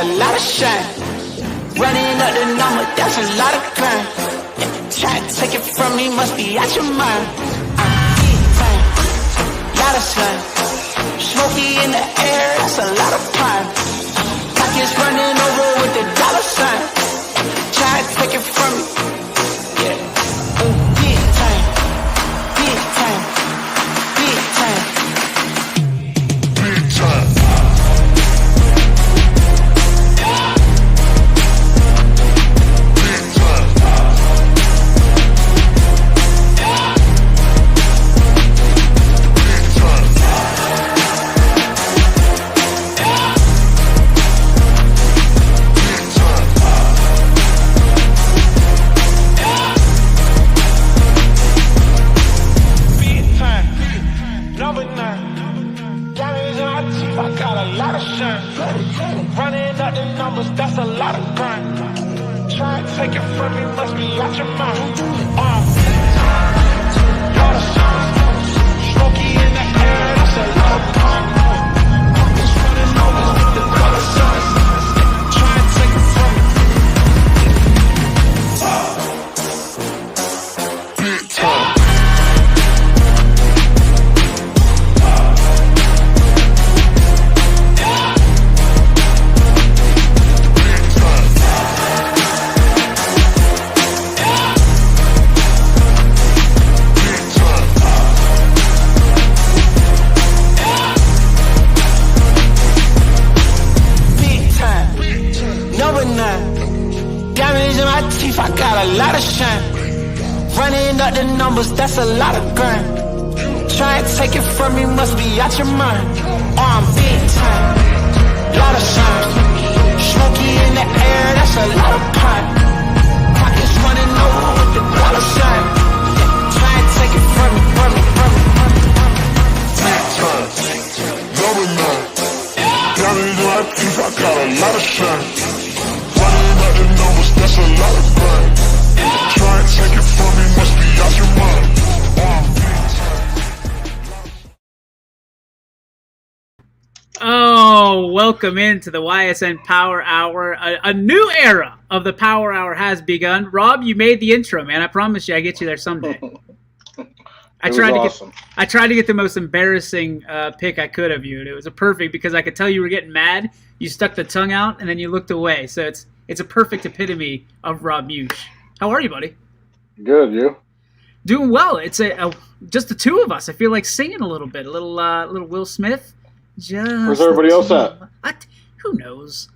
a lot of shine. Running up the number, that's a lot of crime. Try to take it from me, must be out your mind. I'm big time, lot of slime. Smoky in the air, that's a lot of pine. Pockets running over with the dollar sign. Try to take it from me, yeah. Big time, big time, big time, big time. Running up the numbers, that's a lot of grind. Try to take it from me, must be out your mind. Lot of shine. Smoky in the air, that's a lot of pine. Pockets running over with the dollar signs. Try to take it from me. Big time. I got a lot of shine. Running up the numbers, that's a lot of grind. Try to take it from me, must be out your mind. I'm big time, lot of shine. Smoky in the air, that's a lot of pine. Pockets running over with the dollar sign. Try to take it from me, from me, from me, from me. Big time, number 9. Got it in my teeth, I got a lot of shine. Running up the numbers, that's a lot of grind. Try and take it from me, must be out your mind. Oh, welcome into the Ysn Power Hour. A new era of the Power Hour has begun. Rob, you made the intro, man. I promise you I get you there someday. I tried to get the most embarrassing pick I could of you, and it was a perfect because I could tell you were getting mad. You stuck the tongue out, and then you looked away. So it's a perfect epitome of Rob Mush. How are you, buddy? Good, you? Doing well. It's just the two of us. I feel like singing a little bit, a little Will Smith. Where's everybody else at? What? Who knows?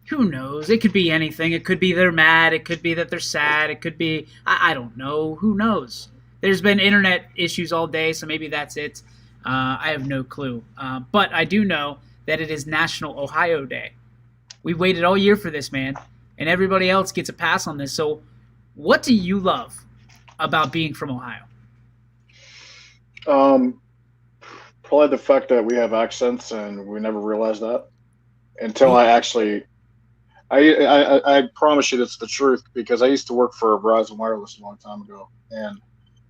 Who knows? It could be anything. It could be they're mad. It could be that they're sad. It could be I don't know. Who knows? There's been internet issues all day, so maybe that's it. I have no clue. But I do know that it is National Ohio Day. We waited all year for this, man, and everybody else gets a pass on this. So what do you love about being from Ohio? Probably the fact that we have accents, and we never realized that until I promise you that's the truth, because I used to work for Verizon Wireless a long time ago, and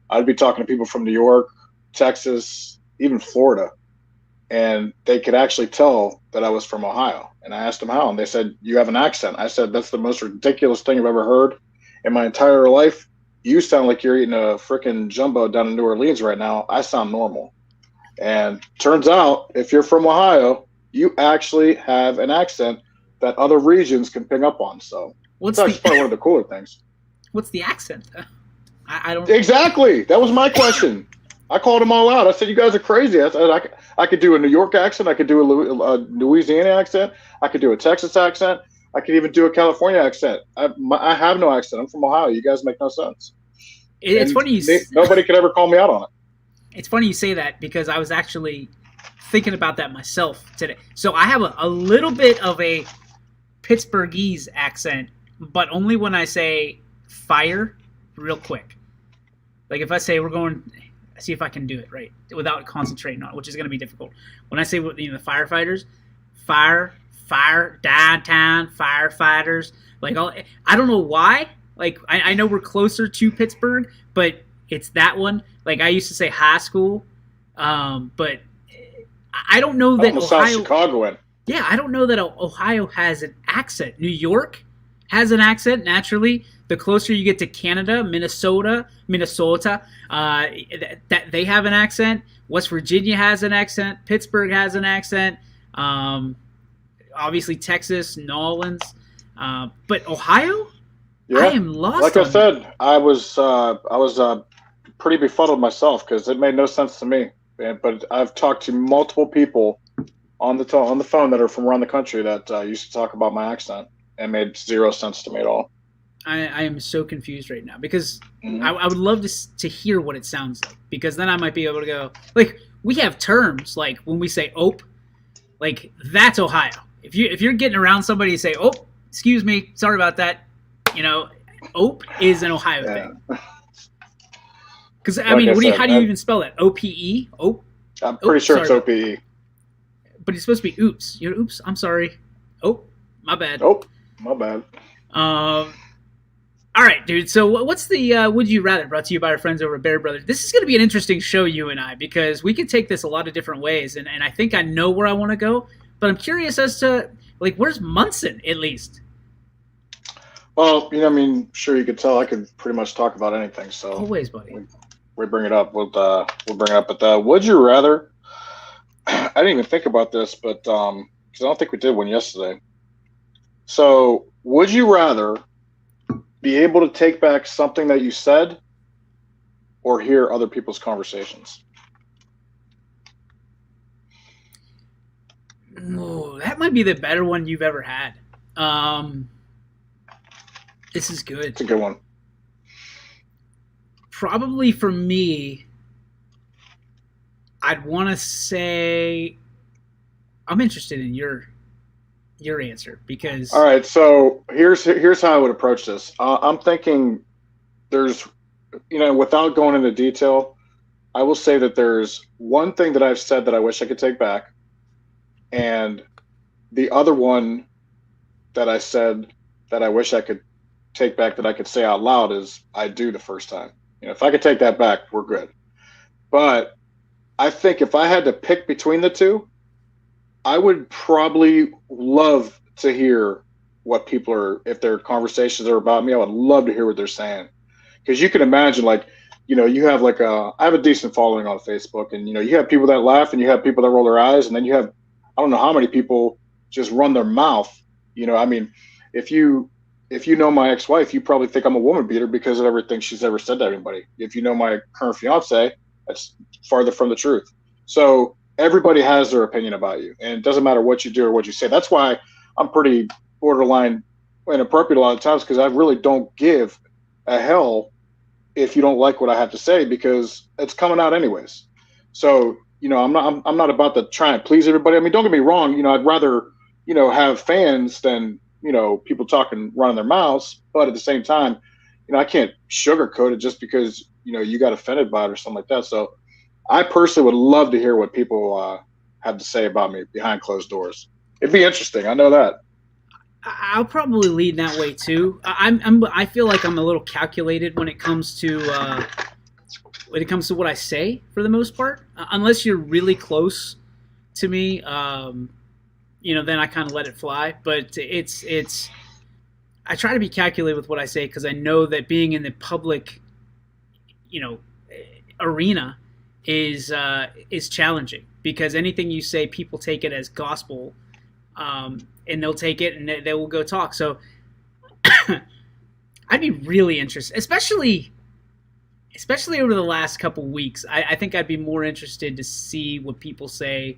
I'd be talking to people from New York, Texas, even Florida, and they could actually tell that I was from Ohio. And I asked them how, and they said, "You have an accent." I said, "That's the most ridiculous thing I've ever heard in my entire life. You sound like you're eating a freaking jumbo down in New Orleans right now. I sound normal." And turns out, if you're from Ohio, you actually have an accent that other regions can pick up on. So it's actually probably one of the cooler things. What's the accent? I don't exactly. That was my question. I called them all out. I said, "You guys are crazy." I said, I could do a New York accent. I could do a Louisiana accent. I could do a Texas accent. I could even do a California accent. I have no accent. I'm from Ohio. You guys make no sense. It's funny. Nobody could ever call me out on it. It's funny you say that, because I was actually thinking about that myself today. So I have a little bit of a Pittsburghese accent, but only when I say fire real quick. Like if I say we're going, see if I can do it right without concentrating on it, which is going to be difficult. When I say the firefighters, fire, downtown, firefighters. Like I don't know why. Like I know we're closer to Pittsburgh, but it's that one. Like I used to say high school, but I don't know that almost Ohio. Chicagoan. Yeah, I don't know that Ohio has an accent. New York has an accent naturally. The closer you get to Canada, Minnesota, that they have an accent. West Virginia has an accent. Pittsburgh has an accent. Obviously Texas, New Orleans, but Ohio. Yeah. I am lost. Like I said, I was pretty befuddled myself because it made no sense to me. But I've talked to multiple people on the phone that are from around the country that used to talk about my accent, and made zero sense to me at all. I am so confused right now because I would love to hear what it sounds like, because then I might be able to go, like, we have terms like when we say "ope," like that's Ohio. If you're getting around somebody and say "ope," excuse me, sorry about that, "ope" is an Ohio thing. Because I mean, how do you even spell that? OPE? Ope? I'm pretty sure it's OPE. But it's supposed to be oops. Oops, I'm sorry. Oh, my bad. Oh, my bad. All right, dude. So what's the Would You Rather, brought to you by our friends over at Bear Brothers? This is going to be an interesting show, you and I, because we can take this a lot of different ways, and I think I know where I want to go, but I'm curious as to, like, where's Munson, at least? Well, I mean, sure, you could tell I could pretty much talk about anything, so... Always, buddy. We bring it up. We'll bring it up. But Would You Rather... I didn't even think about this, but because I don't think we did one yesterday. So, would you rather be able to take back something that you said or hear other people's conversations? Oh, that might be the better one you've ever had. This is good. It's a good one. Probably for me, I'd want to say I'm interested in your answer, because... All right, so here's how I would approach this. I'm thinking there's, without going into detail, I will say that there's one thing that I've said that I wish I could take back, and the other one that I said that I wish I could take back that I could say out loud is I do the first time. If I could take that back, we're good. But I think if I had to pick between the two, I would probably love to hear what people are, if their conversations are about me, I would love to hear what they're saying. Because you can imagine, like, you have I have a decent following on Facebook, and, you have people that laugh and you have people that roll their eyes, and then you have, I don't know how many people just run their mouth. I mean, if you know my ex-wife, you probably think I'm a woman beater because of everything she's ever said to anybody. If you know my current fiance, that's farther from the truth. So everybody has their opinion about you, and it doesn't matter what you do or what you say. That's why I'm pretty borderline inappropriate a lot of times, because I really don't give a hell if you don't like what I have to say, because it's coming out anyways. So, I'm not about to try and please everybody. I mean, don't get me wrong. I'd rather, have fans than, people talking, running their mouths. But at the same time, I can't sugarcoat it just because, you got offended by it or something like that. So I personally would love to hear what people have to say about me behind closed doors. It'd be interesting. I know that. I'll probably lean that way too. I feel like I'm a little calculated when it comes to what I say, for the most part. Unless you're really close to me, then I kind of let it fly. But it's I try to be calculated with what I say, because I know that being in the public, arena is challenging, because anything you say, people take it as gospel, and they'll take it and they will go talk. So I'd be really interested, especially over the last couple weeks. I think I'd be more interested to see what people say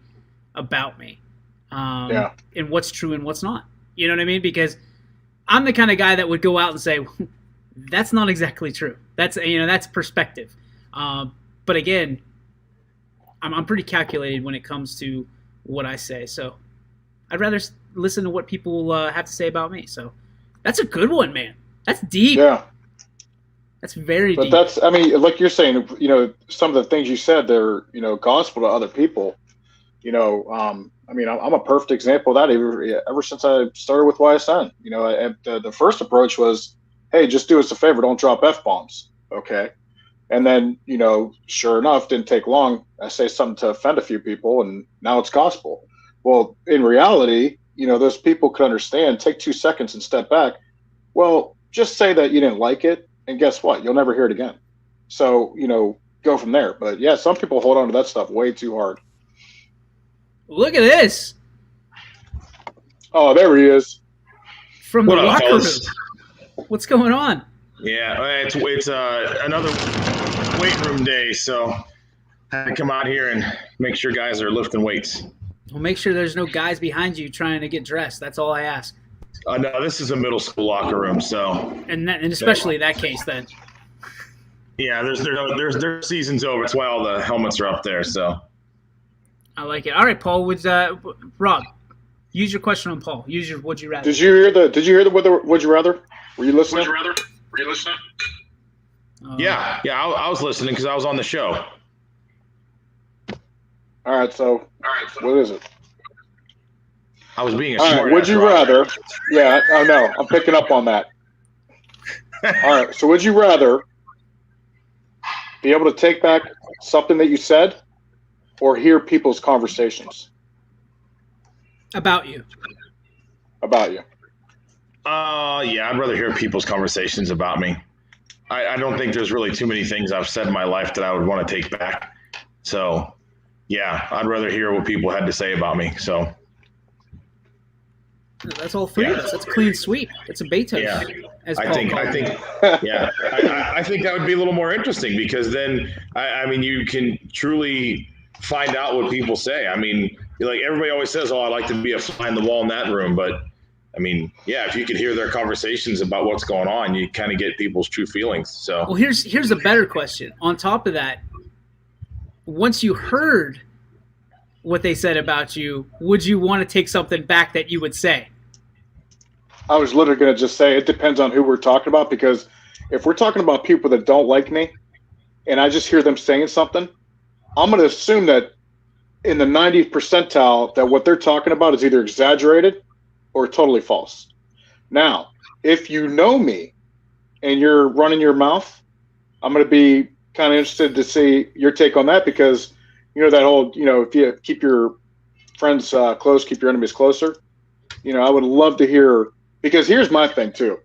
about me, and what's true and what's not. You know what I mean? Because I'm the kind of guy that would go out and say, that's not exactly true. That's perspective. But again, I'm pretty calculated when it comes to what I say. So I'd rather listen to what people have to say about me. So that's a good one, man. That's deep. Yeah. That's very deep. But like you're saying, some of the things you said, they're, gospel to other people. I'm a perfect example of that ever since I started with YSN. The first approach was, hey, just do us a favor, don't drop F-bombs. Okay. And then, sure enough, didn't take long. I say something to offend a few people, and now it's gospel. Well, in reality, those people could understand, take 2 seconds and step back. Well, just say that you didn't like it, and guess what? You'll never hear it again. So, go from there. But yeah, some people hold on to that stuff way too hard. Look at this. Oh, there he is. From the What up, locker room. fellas? What's going on? Yeah, it's another weight room day, so I had to come out here and make sure guys are lifting weights. Well, make sure there's no guys behind you trying to get dressed. That's all I ask. No, this is a middle school locker room, so And especially that case then. yeah, their season's over. That's why all the helmets are up there. So I like it. All right, Paul. Rob, use your question on Paul. Use your would you rather. Did you hear the would you rather? Were you listening? yeah, I was listening because I was on the show. All right, so what is it? I was being a All smart. right, would you rather? Yeah, I know. I'm picking up on that. All right, so would you rather be able to take back something that you said or hear people's conversations About you. about you? Yeah, I'd rather hear people's conversations about me. I don't think there's really too many things I've said in my life that I would want to take back. So, yeah, I'd rather hear what people had to say about me. So, That's all three of us. That's a clean sweep. It's a Beethoven. yeah, As I Paul think, called it. yeah, I think that would be a little more interesting because then, I mean, you can truly find out what people say. I mean, like everybody always says, "Oh, I'd like to be a fly in the wall in that room," but I mean, yeah, if you could hear their conversations about what's going on, you kind of get people's true feelings. So, Well, here's a better question. On top of that, once you heard what they said about you, would you want to take something back that you would say? I was literally going to just say it depends on who we're talking about, because if we're talking about people that don't like me and I just hear them saying something, I'm going to assume that in the 90th percentile that what they're talking about is either exaggerated or totally false. Now, if you know me and you're running your mouth, I'm going to be kind of interested to see your take on that, because that whole, if you keep your friends close, keep your enemies closer. I would love to hear, because here's my thing too.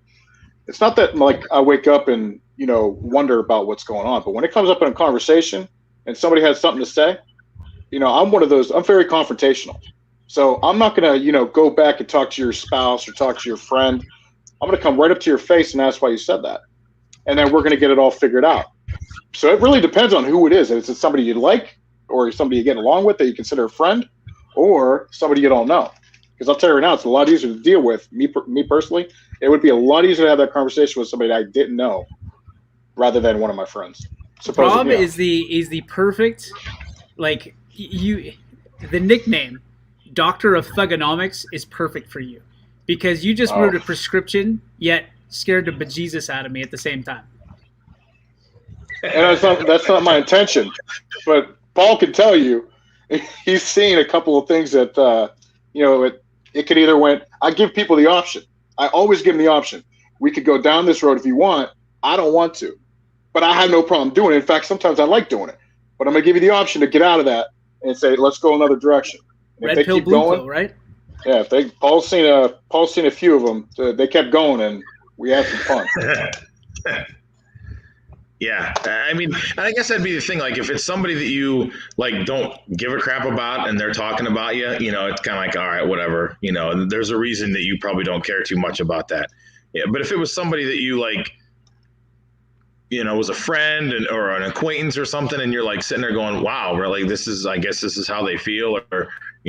It's not that like I wake up and, wonder about what's going on, but when it comes up in a conversation and somebody has something to say, I'm one of those, I'm very confrontational. So I'm not going to, go back and talk to your spouse or talk to your friend. I'm going to come right up to your face and ask why you said that. And then we're going to get it all figured out. So it really depends on who it is. Is it somebody you like, or somebody you get along with that you consider a friend, or somebody you don't know? Because I'll tell you right now, it's a lot easier to deal with. Me personally, it would be a lot easier to have that conversation with somebody I didn't know rather than one of my friends. Rob is the perfect, like, the nickname Doctor of Thugonomics is perfect for you, because you just wrote a prescription yet scared the bejesus out of me at the same time. And that's not my intention, but Paul can tell you he's seen a couple of things that it could either went. I give people the option. I always give them the option. We could go down this road if you want. I don't want to, but I have no problem doing it. In fact, sometimes I like doing it, but I'm going to give you the option to get out of that and say, let's go another direction. And Red pill, blue pill, right? Yeah, Paul's seen a few of them. They kept going, and we had some fun. Yeah, I mean, I guess that'd be the thing. Like, if it's somebody that you like don't give a crap about, and they're talking about you, it's kind of like, all right, whatever. There's a reason that you probably don't care too much about that. Yeah, but if it was somebody that you like, was a friend or an acquaintance or something, and you're like sitting there going, wow, really, I guess this is how they feel, or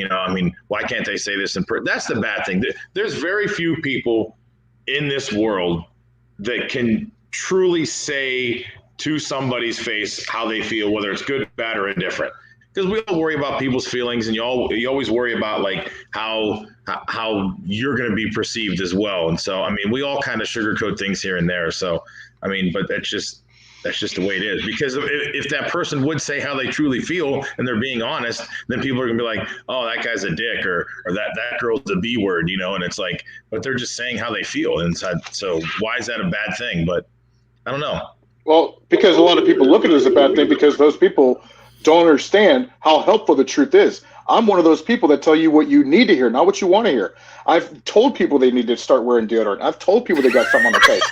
I mean, why can't they say this that's the bad thing. There's very few people in this world that can truly say to somebody's face how they feel, whether it's good, bad, or indifferent. Because we all worry about people's feelings, and you always worry about like how you're going to be perceived as well. And so, I mean, we all kind of sugarcoat things here and there. So, I mean, but that's just the way it is. Because if that person would say how they truly feel and they're being honest, then people are going to be like, oh, that guy's a dick, or that girl's the B word, and it's like, but they're just saying how they feel inside. So why is that a bad thing? But I don't know. Well, because a lot of people look at it as a bad thing because those people don't understand how helpful the truth is. I'm one of those people that tell you what you need to hear, not what you want to hear. I've told people they need to start wearing deodorant. I've told people they got something on their face.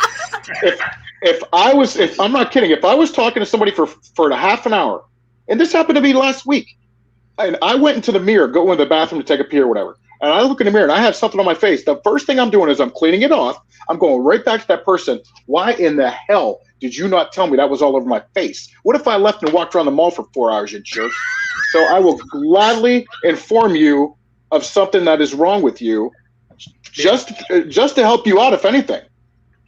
If I'm not kidding, if I was talking to somebody for a half an hour, and this happened to me last week, and I went into the mirror, go into the bathroom to take a pee or whatever, and I look in the mirror and I have something on my face, the first thing I'm doing is I'm cleaning it off. I'm going right back to that person. Why in the hell did you not tell me that was all over my face? What if I left and walked around the mall for 4 hours, you jerk? So I will gladly inform you of something that is wrong with you, just to help you out, if anything.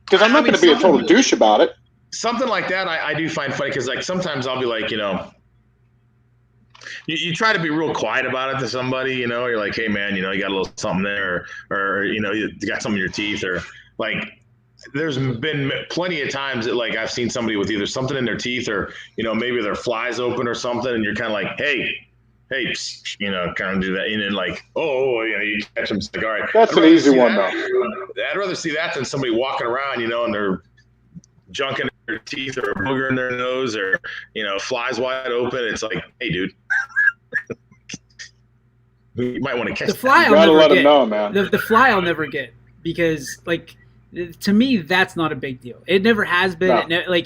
Because I'm not going to be a total douche about it. Something like that I do find funny, because like sometimes I'll be like, you try to be real quiet about it to somebody, you're like, hey man, you got a little something there, or you got something in your teeth, or like there's been plenty of times that like I've seen somebody with either something in their teeth or, maybe their flies open or something, and you're kind of like, hey, kind of do that. And then like, you catch them. Like, all right. That's an easy one, though. I'd rather see that than somebody walking around, and they're junk in their teeth or a booger in their nose or, flies wide open. It's like, hey, dude. You might want to catch the fly. You gotta let them know, man. The fly I'll never get, because like to me that's not a big deal. It never has been. No.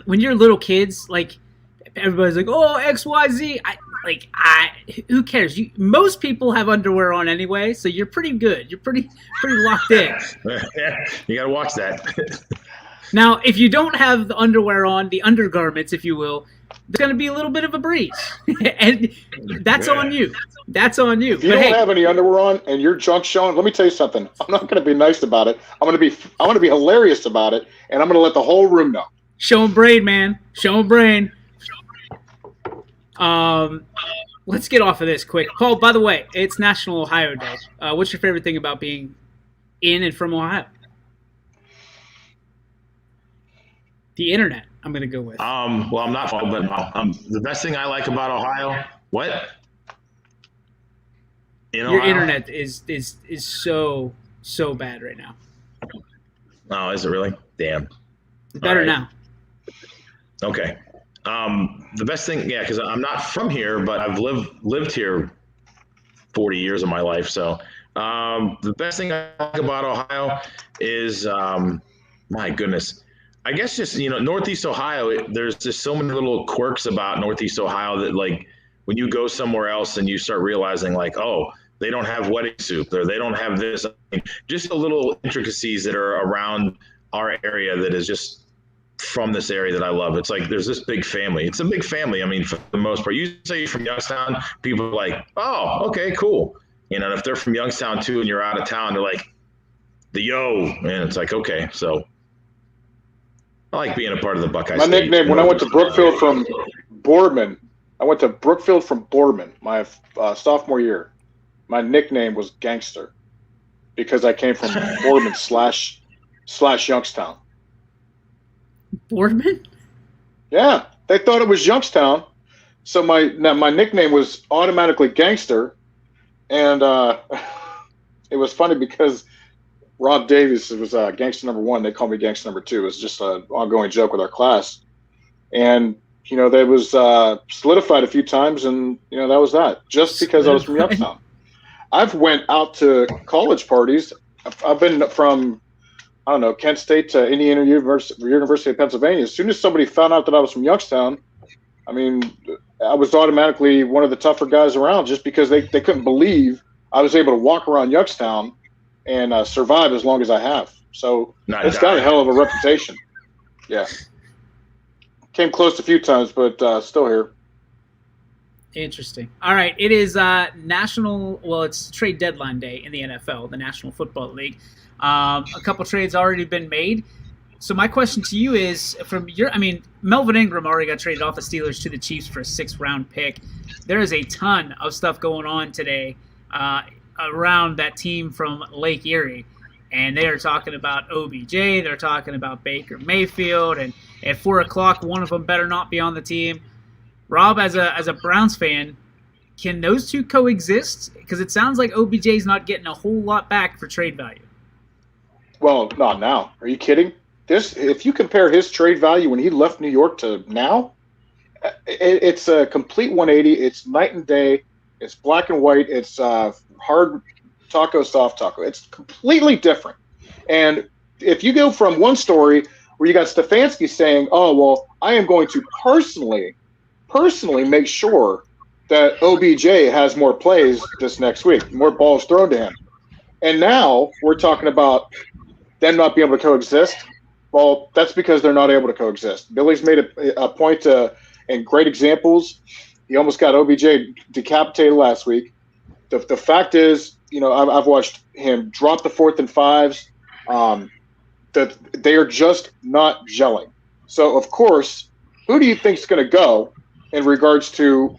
When you're little kids, like everybody's like, oh, XYZ. Who cares? Most people have underwear on anyway, so you're pretty good. You're pretty locked in. Yeah, you gotta watch that. Now, if you don't have the underwear on, the undergarments, if you will, there's going to be a little bit of a breeze, and that's on you. That's on you. If you don't have any underwear on and your junk showing, let me tell you something. I'm not going to be nice about it. I'm going to be hilarious about it, and I'm going to let the whole room know. Show 'em brain, man. Show 'em brain. Let's get off of this quick. Paul, by the way, it's National Ohio Day. What's your favorite thing about being in and from Ohio? The internet, I'm going to go with. Well, I'm not, but the best thing I like about Ohio, what? Your internet is so bad right now. Oh, is it really? Damn. It's better now. Okay. The best thing, yeah, because I'm not from here, but I've lived here 40 years of my life. So the best thing I like about Ohio is, my goodness, I guess just, Northeast Ohio, there's just so many little quirks about Northeast Ohio that, like, when you go somewhere else and you start realizing, like, oh, they don't have wedding soup, or they don't have this. Just the little intricacies that are around our area that is just from this area that I love. It's like there's this big family. It's a big family. I mean, for the most part, you say you're from Youngstown, people are like, oh, okay, cool. And if they're from Youngstown too and you're out of town, they're like, the yo. And it's like, okay, so I like being a part of the Buckeye My State. nickname when I went to Brookfield from Boardman, my sophomore year. My nickname was Gangster because I came from Boardman / Youngstown. Boardman? Yeah, they thought it was Youngstown, so my nickname was automatically Gangster, and it was funny because Rob Davies was Gangster number 1. They called me Gangster number 2. It was just an ongoing joke with our class, and that was solidified a few times, and that was that. Just because I was from Youngstown. I've went out to college parties. I've been from, I don't know, Kent State to Indiana University of Pennsylvania. As soon as somebody found out that I was from Youngstown, I mean, I was automatically one of the tougher guys around just because they couldn't believe I was able to walk around Youngstown and survive as long as I have. So it's got a hell of a reputation. Yeah. Came close a few times, but still here. Interesting. All right. It is it's trade deadline day in the NFL, the National Football League. A couple trades already been made. So my question to you is, Melvin Ingram already got traded off the Steelers to the Chiefs for a 6th-round pick. There is a ton of stuff going on today around that team from Lake Erie. And they are talking about OBJ. They're talking about Baker Mayfield. And at 4 o'clock, one of them better not be on the team. Rob, as a Browns fan, can those two coexist? Because it sounds like OBJ's not getting a whole lot back for trade value. Well, not now. Are you kidding? If you compare his trade value when he left New York to now, it's a complete 180. It's night and day. It's black and white. It's hard taco, soft taco. It's completely different. And if you go from one story where you got Stefanski saying, "Oh well, I am going to personally make sure that OBJ has more plays this next week, more balls thrown to him," and now we're talking about them not being able to coexist. Well, that's because they're not able to coexist. Billy's made a point to, and great examples. He almost got OBJ decapitated last week. The fact is, I've watched him drop the 4th and 5s. That they are just not gelling. So, of course, who do you think is going to go in regards to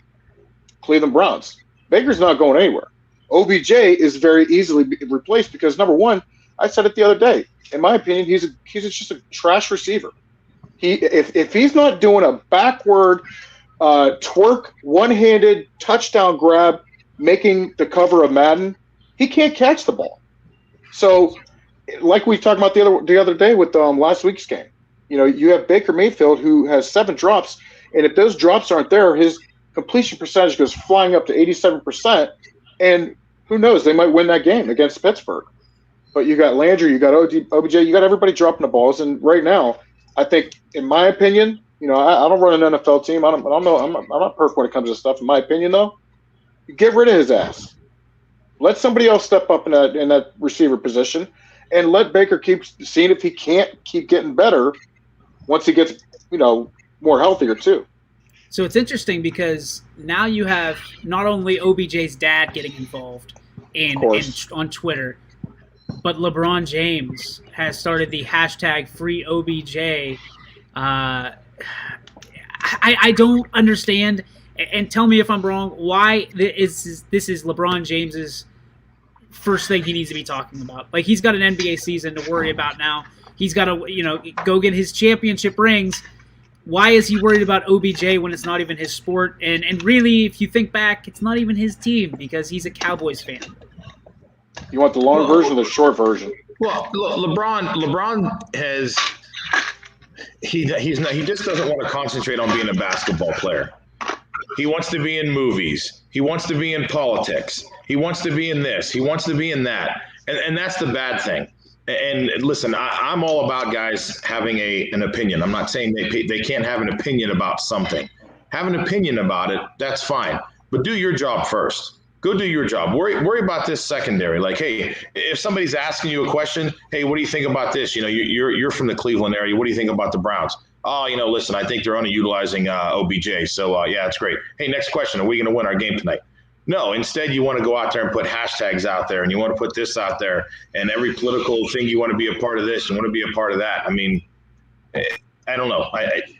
Cleveland Browns? Baker's not going anywhere. OBJ is very easily replaced because, number one, I said it the other day. In my opinion, he's just a trash receiver. If he's not doing a backward twerk, one-handed touchdown grab, making the cover of Madden, he can't catch the ball. So, like we talked about the other day with last week's game, you have Baker Mayfield who has 7 drops, and if those drops aren't there, his completion percentage goes flying up to 87%, and who knows, they might win that game against Pittsburgh. But you got Landry, you got OBJ, you got everybody dropping the balls, and right now, I think, in my opinion, I don't run an NFL team. I'm not perfect when it comes to stuff. In my opinion, though, get rid of his ass. Let somebody else step up in that receiver position, and let Baker keep seeing if he can't keep getting better once he gets more healthier too. So it's interesting because now you have not only OBJ's dad getting involved on Twitter, but LeBron James has started the hashtag Free OBJ. I don't understand, and tell me if I'm wrong, why this is LeBron James's first thing he needs to be talking about. Like, he's got an NBA season to worry about now. He's got to, go get his championship rings. Why is he worried about OBJ when it's not even his sport? And really, if you think back, it's not even his team because he's a Cowboys fan. You want the long version or the short version? Well, LeBron has he just doesn't want to concentrate on being a basketball player. He wants to be in movies. He wants to be in politics. He wants to be in this. He wants to be in that. And that's the bad thing. And listen, I'm all about guys having an opinion. I'm not saying they can't have an opinion about something. Have an opinion about it, that's fine. But do your job first. Go do your job. Worry about this secondary. Like, hey, if somebody's asking you a question, hey, what do you think about this? You're from the Cleveland area. What do you think about the Browns? Oh, listen, I think they're underutilizing OBJ. So, yeah, it's great. Hey, next question. Are we going to win our game tonight? No, instead you want to go out there and put hashtags out there, and you want to put this out there, and every political thing you want to be a part of this, you want to be a part of that. I mean, I don't know.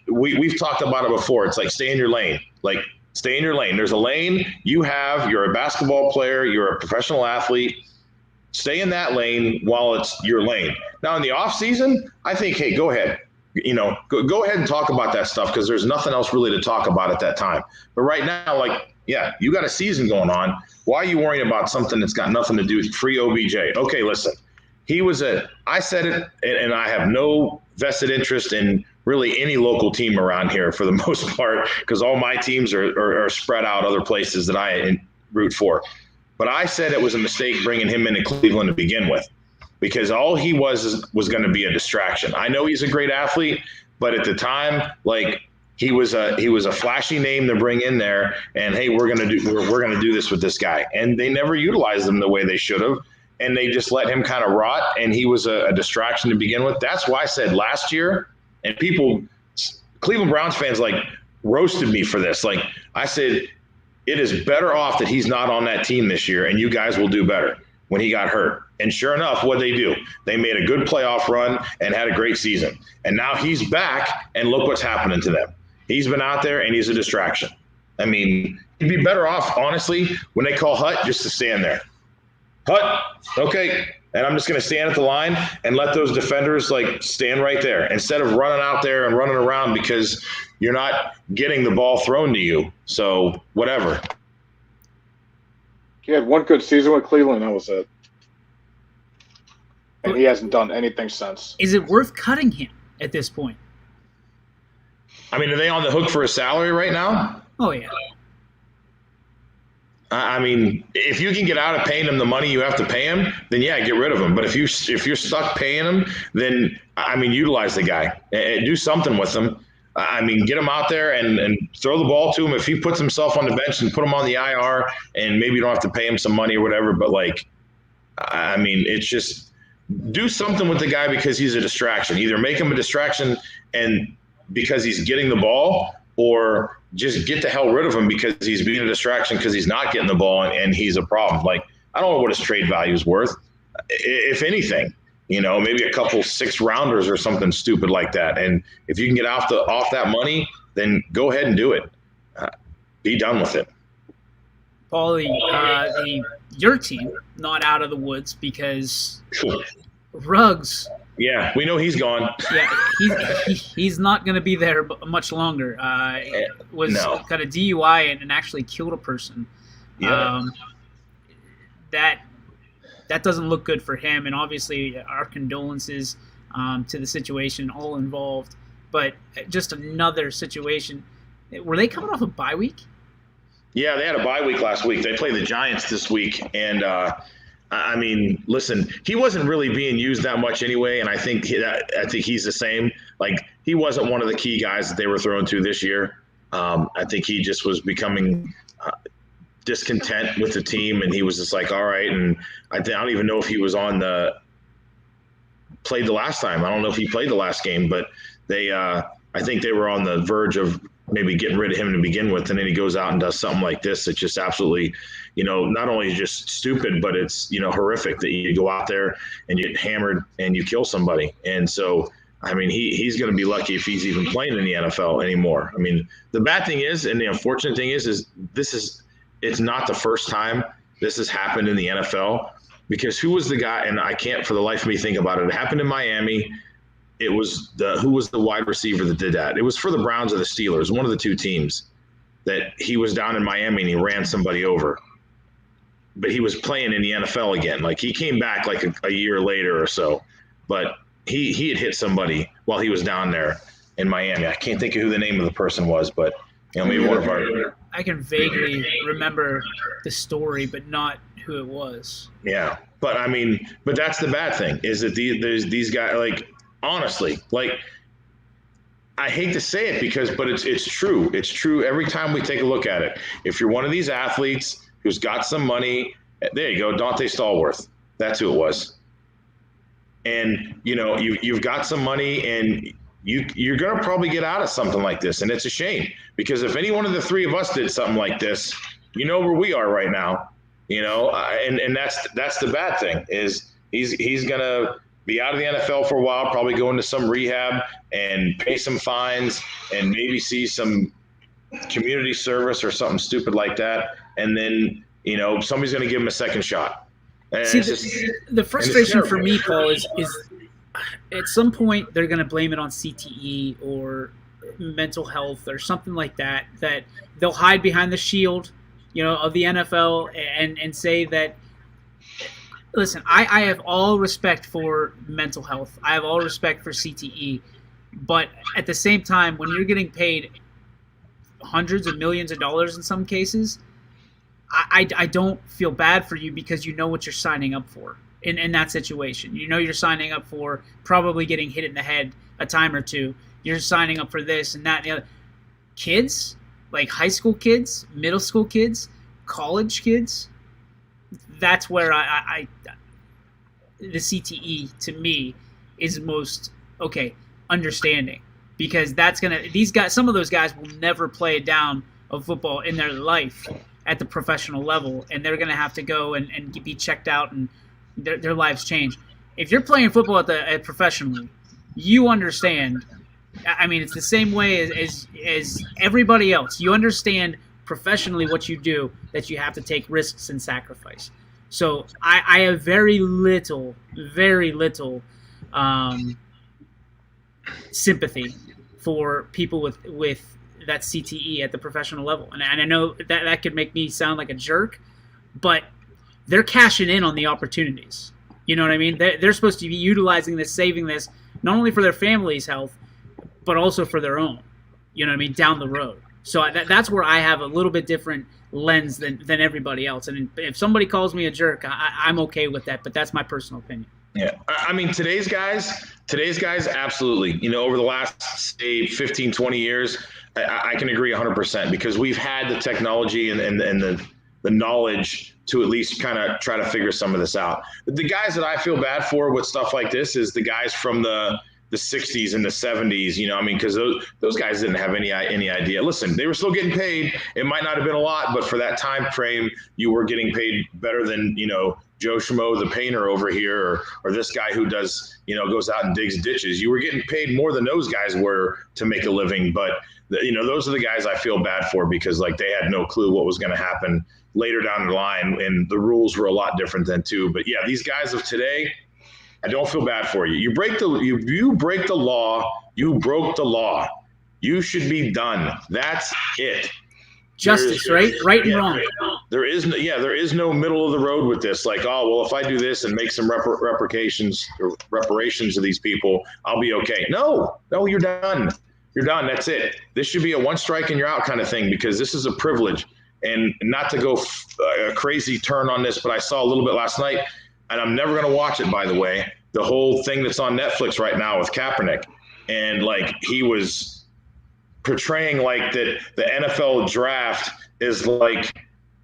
We've talked about it before. It's like stay in your lane. Like, stay in your lane. There's a lane you're a basketball player, you're a professional athlete. Stay in that lane while it's your lane. Now in the off season, I think, hey, go ahead. Go ahead and talk about that stuff because there's nothing else really to talk about at that time. But right now, yeah, you got a season going on. Why are you worrying about something that's got nothing to do with free OBJ? Okay, listen, I said it, and I have no vested interest in really any local team around here for the most part because all my teams are spread out other places that I root for. But I said it was a mistake bringing him into Cleveland to begin with because all he was going to be a distraction. I know he's a great athlete, but at the time, he was a flashy name to bring in there, and hey, we're gonna do this with this guy, and they never utilized him the way they should have, and they just let him kind of rot, and he was a distraction to begin with. That's why I said last year, and Cleveland Browns fans roasted me for this. I said, it is better off that he's not on that team this year, and you guys will do better when he got hurt. And sure enough, what they do, they made a good playoff run and had a great season, and now he's back, and look what's happening to them. He's been out there, and he's a distraction. I mean, he'd be better off, honestly, when they call Hut, just to stand there. Hut, okay, and I'm just going to stand at the line and let those defenders, stand right there instead of running out there and running around because you're not getting the ball thrown to you. So, whatever. He had one good season with Cleveland, that was it. And he hasn't done anything since. Is it worth cutting him at this point? I mean, are they on the hook for a salary right now? Oh, yeah. I mean, if you can get out of paying him the money you have to pay him, then yeah, get rid of him. But if you're stuck paying him, then I mean, utilize the guy, do something with him. I mean, get him out there and throw the ball to him. If he puts himself on the bench and put him on the IR, and maybe you don't have to pay him some money or whatever. But like, I mean, it's just do something with the guy because he's a distraction. Either make him a distraction and because he's getting the ball, or just get the hell rid of him because he's being a distraction because he's not getting the ball and he's a problem. Like, I don't know what his trade value is worth. If anything, maybe a couple 6-rounders or something stupid like that. And if you can get off that money, then go ahead and do it. Be done with it. Paulie, your team not out of the woods because Ruggs. Yeah, we know he's gone. Yeah, he's not going to be there much longer. Got a DUI and actually killed a person. Yeah. That doesn't look good for him, and obviously our condolences to the situation, all involved. But just another situation. Were they coming off a bye week? Yeah, they had a bye week last week. They play the Giants this week, and I mean, listen, he wasn't really being used that much anyway, and I think he's the same. Like, he wasn't one of the key guys that they were throwing to this year. I think he just was becoming discontent with the team, and he was just like, all right. And I don't even know if he was played the last time. I don't know if he played the last game, but I think they were on the verge of maybe getting rid of him to begin with, and then he goes out and does something like this. It's just absolutely, not only just stupid, but it's, horrific that you go out there and you get hammered and you kill somebody. And so, I mean, he's going to be lucky if he's even playing in the NFL anymore. I mean, the bad thing is, and the unfortunate thing is it's not the first time this has happened in the NFL, because who was the guy, and I can't for the life of me think about it. It happened in Miami. It was who was the wide receiver that did that? It was for the Browns or the Steelers, one of the two teams, that he was down in Miami and he ran somebody over. But he was playing in the NFL again. Like, he came back like a year later or so, but he had hit somebody while he was down there in Miami. I can't think of who the name of the person was, but maybe one of our. I can vaguely remember the story, but not who it was. Yeah, but I mean, that's the bad thing, is that these guys, like, honestly, like, I hate to say it but it's true. It's true every time we take a look at it. If you're one of these athletes who's got some money, there you go, Dante Stallworth. That's who it was. And you've got some money, and you're going to probably get out of something like this, and it's a shame, because if any one of the three of us did something like this, where we are right now, and that's the bad thing, is he's going to be out of the NFL for a while, probably go into some rehab and pay some fines and maybe see some community service or something stupid like that. And then, somebody's going to give him a second shot. And see, the frustration for me, Paul, is at some point they're going to blame it on CTE or mental health or something like that they'll hide behind the shield, of the NFL and say that, listen, I have all respect for mental health. I have all respect for CTE. But at the same time, when you're getting paid hundreds of millions of dollars in some cases, I don't feel bad for you, because you know what you're signing up for in that situation. You're signing up for probably getting hit in the head a time or two. You're signing up for this and that and the other. Kids, like high school kids, middle school kids, college kids, that's where the CTE to me is most understanding, because some of those guys will never play a down of football in their life at the professional level, and they're going to have to go and be checked out, and their lives change. If you're playing football at professionally, you understand. I mean, it's the same way as everybody else. You understand professionally what you do, that you have to take risks and sacrifice. So I have very little sympathy for people with that CTE at the professional level. And I know that could make me sound like a jerk, but they're cashing in on the opportunities. You know what I mean? They're supposed to be utilizing this, saving this, not only for their family's health, but also for their own. You know what I mean? Down the road. So that's where I have a little bit different lens than everybody else. And if somebody calls me a jerk, I'm okay with that, but that's my personal opinion. Yeah. I mean, today's guys, absolutely, over the last, say, 15, 20 years, I can agree 100% because we've had the technology and the knowledge to at least kind of try to figure some of this out. The guys that I feel bad for with stuff like this is the guys from the 60s and the 70s, because those guys didn't have any idea. Listen, they were still getting paid. It might not have been a lot, but for that time frame, you were getting paid better than, Joe Schmo, the painter over here, or this guy who does, goes out and digs ditches. You were getting paid more than those guys were to make a living. But, those are the guys I feel bad for because like they had no clue what was going to happen later down the line. And the rules were a lot different then too. But yeah, these guys of today, I don't feel bad for you. You break the law, you broke the law. You should be done. That's it. Justice, right and wrong. There is no middle of the road with this. Like, oh well, if I do this and make some reparations to these people, I'll be okay. No, you're done. You're done. That's it. This should be a one strike and you're out kind of thing because this is a privilege. And not to go a crazy turn on this, but I saw a little bit last night, and I'm never going to watch it, by the way. The whole thing that's on Netflix right now with Kaepernick, and like he was portraying like that the NFL draft is like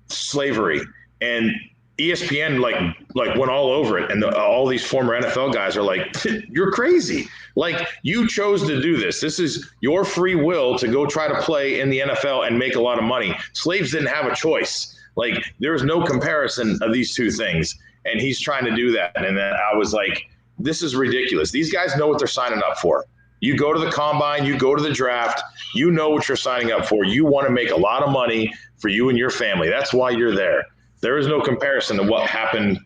slavery, and ESPN like went all over it, and all these former NFL guys are like, "You're crazy! Like you chose to do this. This is your free will to go try to play in the NFL and make a lot of money. Slaves didn't have a choice. Like there was no comparison of these two things, and he's trying to do that. And then I was like, this is ridiculous. These guys know what they're signing up for. You go to the combine, you go to the draft, you know what you're signing up for. You want to make a lot of money for you and your family. That's why you're there. There is no comparison to what happened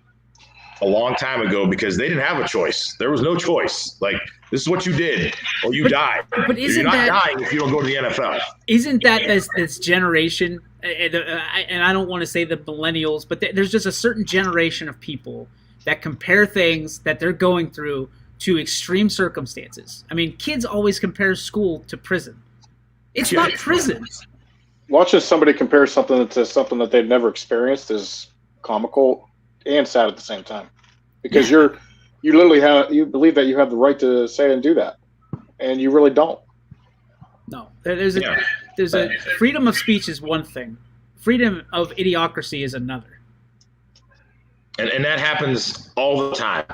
a long time ago because they didn't have a choice. There was no choice. Like, this is what you did or you die. But you're not dying if you don't go to the NFL. Isn't that this generation, and I don't want to say the millennials, but there's just a certain generation of people that compare things that they're going through to extreme circumstances. I mean, kids always compare school to prison. It's not prison. Watching somebody compare something to something that they've never experienced is comical and sad at the same time, because you believe that you have the right to say and do that, and you really don't. No, there's a freedom of speech is one thing, freedom of idiocracy is another, and that happens all the time.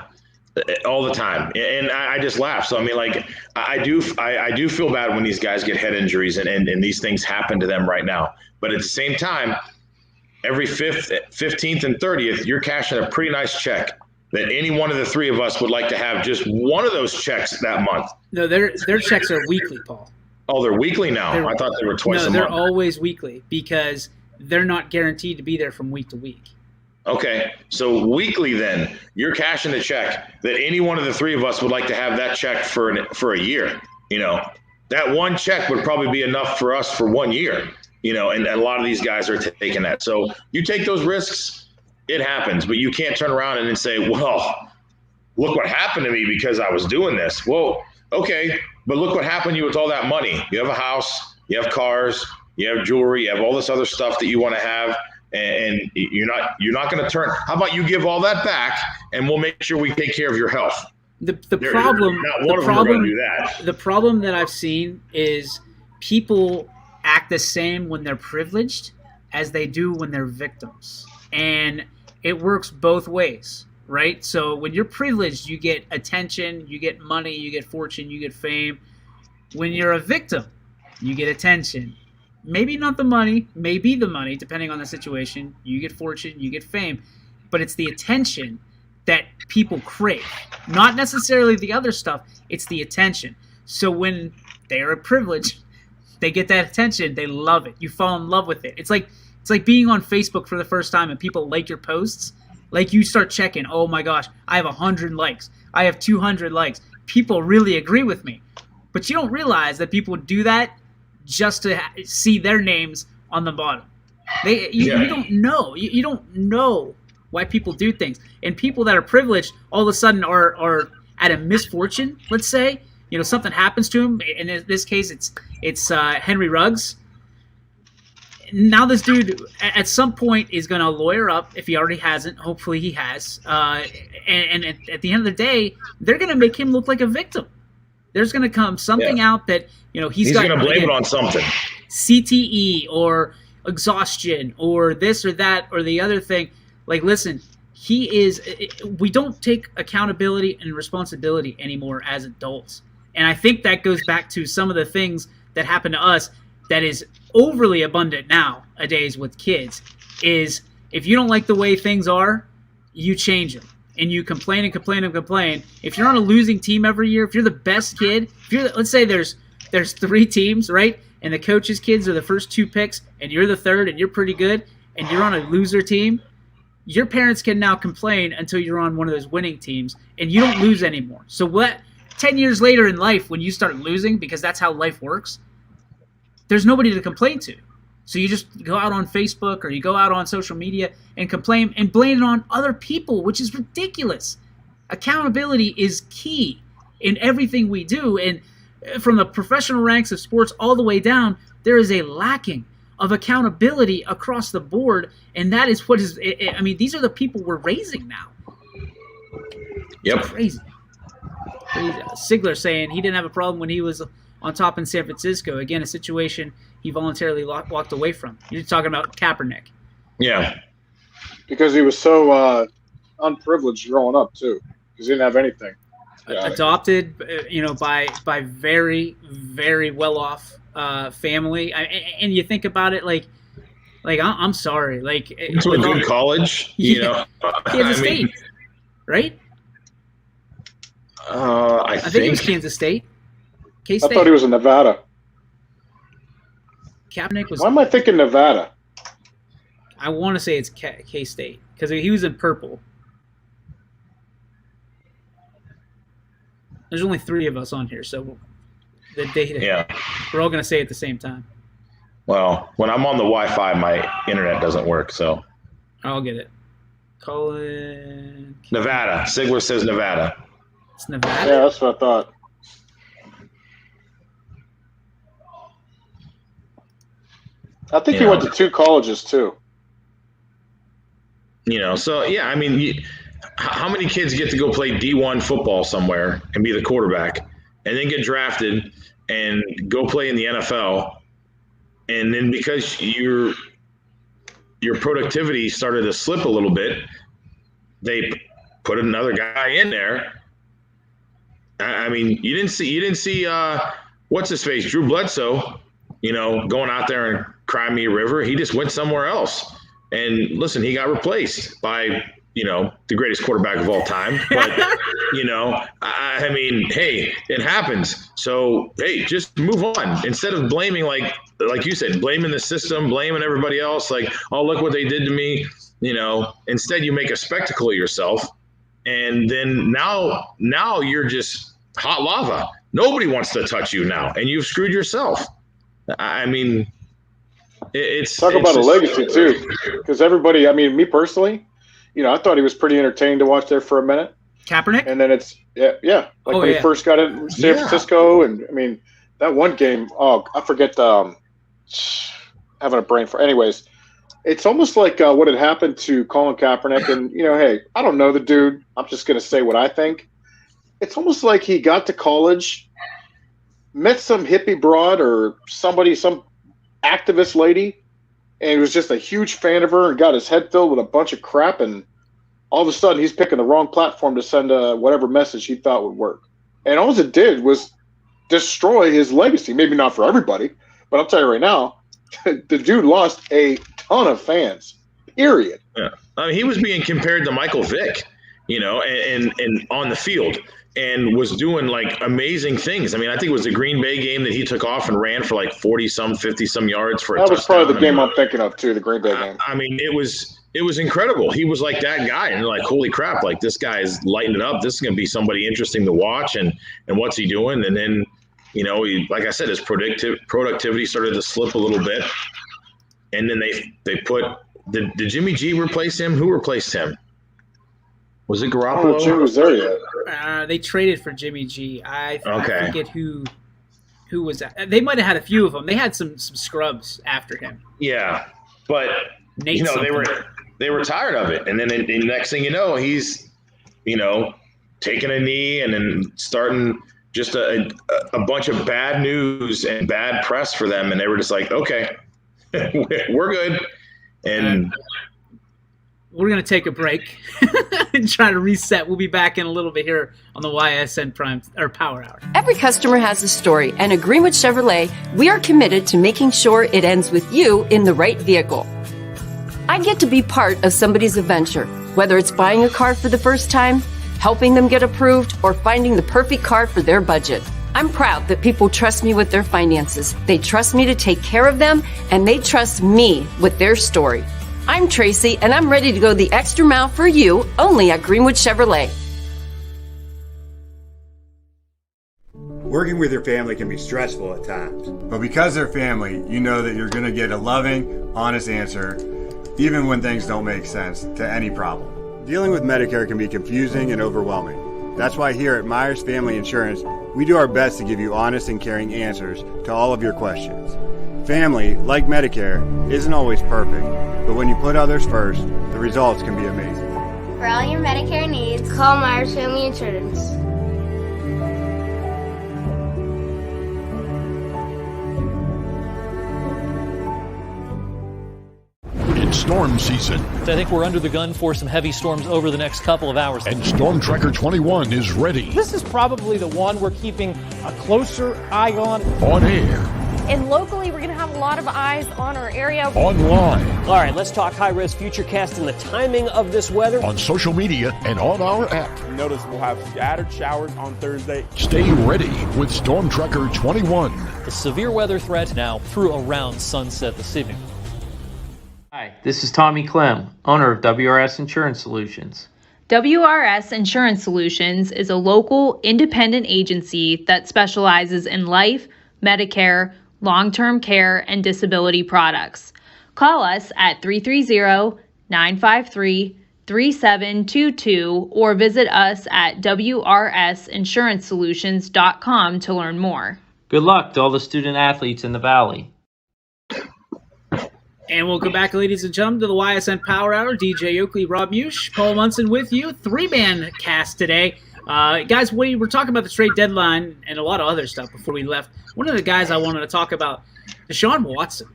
And I just laugh. So I mean, like I do feel bad when these guys get head injuries and these things happen to them right now. But at the same time, every 15th and 30th, you're cashing a pretty nice check that any one of the three of us would like to have just one of those checks that month. No, their checks are weekly, Paul. Oh, they're weekly now. I thought they were twice a month. No, they're always weekly because they're not guaranteed to be there from week to week. Okay, so weekly then, you're cashing a check that any one of the three of us would like to have that check for a year. That one check would probably be enough for us for 1 year. And a lot of these guys are taking that. So you take those risks, it happens, but you can't turn around and then say, well, look what happened to me because I was doing this. Well, okay, but look what happened to you with all that money. You have a house, you have cars, you have jewelry, you have all this other stuff that you want to have. And you're not going to turn. How about you give all that back, and we'll make sure we take care of your health. The problem that I've seen is people act the same when they're privileged as they do when they're victims, and it works both ways, right? So when you're privileged, you get attention, you get money, you get fortune, you get fame. When you're a victim, you get attention. Maybe not the money, maybe the money, depending on the situation. You get fortune, you get fame. But it's the attention that people crave. Not necessarily the other stuff, it's the attention. So when they are privileged, they get that attention, they love it. You fall in love with it. It's like being on Facebook for the first time and people like your posts. Like you start checking, oh my gosh, I have 100 likes. I have 200 likes. People really agree with me. But you don't realize that people do that just to see their names on the bottom. You don't know. You don't know why people do things. And people that are privileged all of a sudden are at a misfortune, let's say. Something happens to him. And in this case, it's Henry Ruggs. now this dude at some point is going to lawyer up if he already hasn't. Hopefully he has. And at the end of the day, they're going to make him look like a victim. There's going to come something out that he's going to blame it on something. CTE or exhaustion or this or that or the other thing. Like, listen, we don't take accountability and responsibility anymore as adults. And I think that goes back to some of the things that happen to us that is overly abundant nowadays with kids is if you don't like the way things are, you change them. And you complain and complain and complain. If you're on a losing team every year, if you're the best kid, let's say there's 3 teams, right? And the coach's kids are the first 2 picks, and you're the third, and you're pretty good, and you're on a loser team, your parents can now complain until you're on one of those winning teams, and you don't lose anymore. So 10 years later in life, when you start losing, because that's how life works, there's nobody to complain to. So you just go out on Facebook or you go out on social media and complain and blame it on other people, which is ridiculous. Accountability is key in everything we do. And from the professional ranks of sports all the way down, there is a lacking of accountability across the board. And that is what is, these are the people we're raising now. Yep. It's crazy. Sigler saying he didn't have a problem when he was on top in San Francisco. Again, a situation he voluntarily walked away from. You're talking about Kaepernick. Yeah. Because he was so unprivileged growing up, too. Because he didn't have anything. Adopted, by very, very well-off family. And you think about it, like I'm sorry. Like, to a good college, Kansas State, right? I think it was Kansas State. K-State. I thought he was in Nevada. Kaepernick was. Why am I thinking Nevada? I want to say it's K-State because he was in purple. There's only 3 of us on here, so we're all going to say it at the same time. Well, when I'm on the Wi-Fi, my internet doesn't work, so. I'll get it. Colin. Nevada. Sigler says Nevada. It's Nevada? Yeah, that's what I thought. I think he went to 2 colleges, too. So, yeah, how many kids get to go play D1 football somewhere and be the quarterback and then get drafted and go play in the NFL, and then because your productivity started to slip a little bit, they put another guy in there. You didn't see what's his face, Drew Bledsoe, going out there and cry me a river. He just went somewhere else. And listen, he got replaced by, the greatest quarterback of all time. But, hey, it happens. So, hey, just move on. Instead of blaming, like you said, blaming the system, blaming everybody else, like, oh, look what they did to me. Instead you make a spectacle of yourself. And then now you're just hot lava. Nobody wants to touch you now. And you've screwed yourself. It's talk about a legacy too, because everybody. Me personally, I thought he was pretty entertaining to watch there for a minute. Kaepernick, and then it's when he first got in San Francisco, and that one game. Oh, I forget. Having a brain for. Anyways, it's almost like what had happened to Colin Kaepernick, and hey, I don't know the dude. I'm just gonna say what I think. It's almost like he got to college, met some hippie broad or somebody, some activist lady, and he was just a huge fan of her and got his head filled with a bunch of crap, and all of a sudden he's picking the wrong platform to send whatever message he thought would work. And all it did was destroy his legacy. Maybe not for everybody, but I'll tell you right now, the dude lost a ton of fans, period. Yeah. He was being compared to Michael Vick, and on the field. And was doing like amazing things. I think it was the Green Bay game that he took off and ran for like 40-some, 50-some yards for a touchdown. That was probably the game I'm thinking of too, the Green Bay game. It was incredible. He was like that guy, and like, holy crap, like this guy is lighting it up. This is going to be somebody interesting to watch, and what's he doing? And then, like I said, his productivity started to slip a little bit. And then they put did Jimmy G replace him? Who replaced him? Was it Garoppolo? Jimmy was there yet. They traded for Jimmy G. I forget who who was that? They might have had a few of them. They had some scrubs after him. Yeah, but Nate they were tired of it, and then the next thing you know, he's taking a knee and then starting just a bunch of bad news and bad press for them, and they were just like, okay, we're good, and we're going to take a break and try to reset. We'll be back in a little bit here on the YSN Power Hour. Every customer has a story, and at Greenwood Chevrolet, we are committed to making sure it ends with you in the right vehicle. I get to be part of somebody's adventure, whether it's buying a car for the first time, helping them get approved, or finding the perfect car for their budget. I'm proud that people trust me with their finances. They trust me to take care of them, and they trust me with their story. I'm Tracy, and I'm ready to go the extra mile for you, only at Greenwood Chevrolet. Working with your family can be stressful at times, but because they're family, you know that you're going to get a loving, honest answer, even when things don't make sense to any problem. Dealing with Medicare can be confusing and overwhelming. That's why here at Myers Family Insurance, we do our best to give you honest and caring answers to all of your questions. Family, like Medicare, isn't always perfect, but when you put others first, the results can be amazing. For all your Medicare needs, call Myers Family Insurance. It's storm season. I think we're under the gun for some heavy storms over the next couple of hours. And Storm Tracker 21 is ready. This is probably the one we're keeping a closer eye on. On air. And locally, we're going to have a lot of eyes on our area. Online. All right, let's talk high-risk futurecast and the timing of this weather. On social media and on our app. Notice we'll have scattered showers on Thursday. Stay ready with Storm Tracker 21. The severe weather threat now through around sunset this evening. Hi, this is Tommy Clem, owner of WRS Insurance Solutions. WRS Insurance Solutions is a local independent agency that specializes in life, Medicare, long-term care, and disability products. Call us at 330-953-3722 or visit us at wrsinsurancesolutions.com to learn more. Good luck to all the student athletes in the Valley. And welcome back, ladies and gentlemen, to the YSN Power Hour. DJ Oakley, Rob Mush, Paul Munson with you. Three-man cast today. Guys, we were talking about the trade deadline and a lot of other stuff before we left. One of the guys I wanted to talk about, Desean Watson,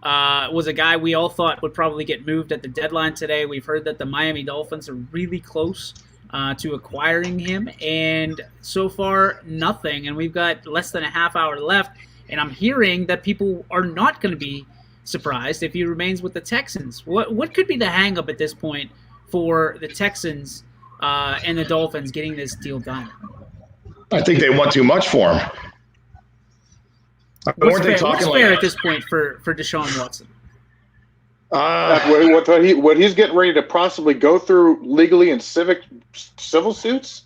was a guy we all thought would probably get moved at the deadline today. We've heard that the Miami Dolphins are really close to acquiring him, and so far, nothing. And we've got less than a half hour left, and I'm hearing that people are not going to be surprised if he remains with the Texans. What could be the hang-up at this point for the Texans and the Dolphins getting this deal done? I think they want too much for him. What's fair at this point for Desean Watson? What he's getting ready to possibly go through legally in civil suits?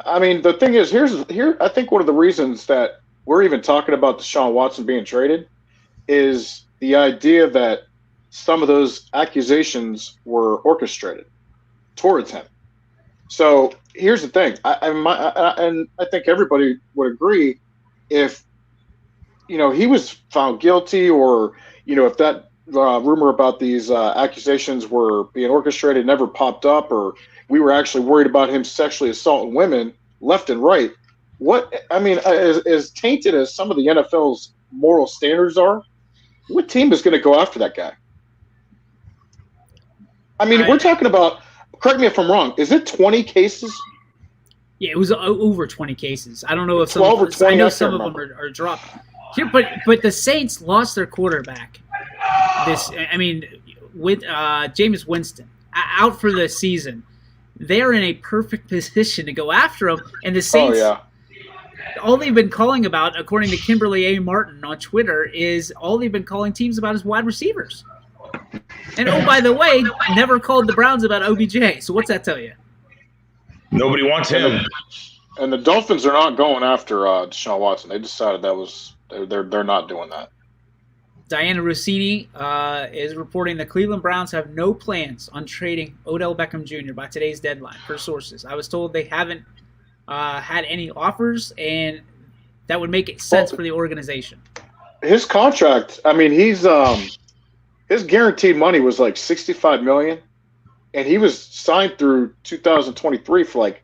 I mean, the thing is, here. I think one of the reasons that we're even talking about Desean Watson being traded is the idea that some of those accusations were orchestrated towards him. So here's the thing, and I think everybody would agree, if he was found guilty, or if that rumor about these accusations were being orchestrated never popped up, or we were actually worried about him sexually assaulting women left and right, as tainted as some of the NFL's moral standards are, what team is going to go after that guy? I mean, we're talking about, correct me if I'm wrong, is it 20 cases? Yeah, it was over 20 cases. I don't know if some of them, I know some of them are dropped. Here, but the Saints lost their quarterback. With Jameis Winston out for the season. They're in a perfect position to go after him, and the Saints. Oh, yeah. All they've been calling about, according to Kimberly A. Martin on Twitter, is all they've been calling teams about is wide receivers. And oh, by the way, never called the Browns about OBJ. So what's that tell you? Nobody wants him. And the Dolphins are not going after Desean Watson. They decided they're not doing that. Diana Rossini is reporting the Cleveland Browns have no plans on trading Odell Beckham Jr. by today's deadline, per sources. I was told they haven't had any offers, and that would make sense for the organization. His contract, I mean, his guaranteed money was like $65 million, and he was signed through 2023 for like,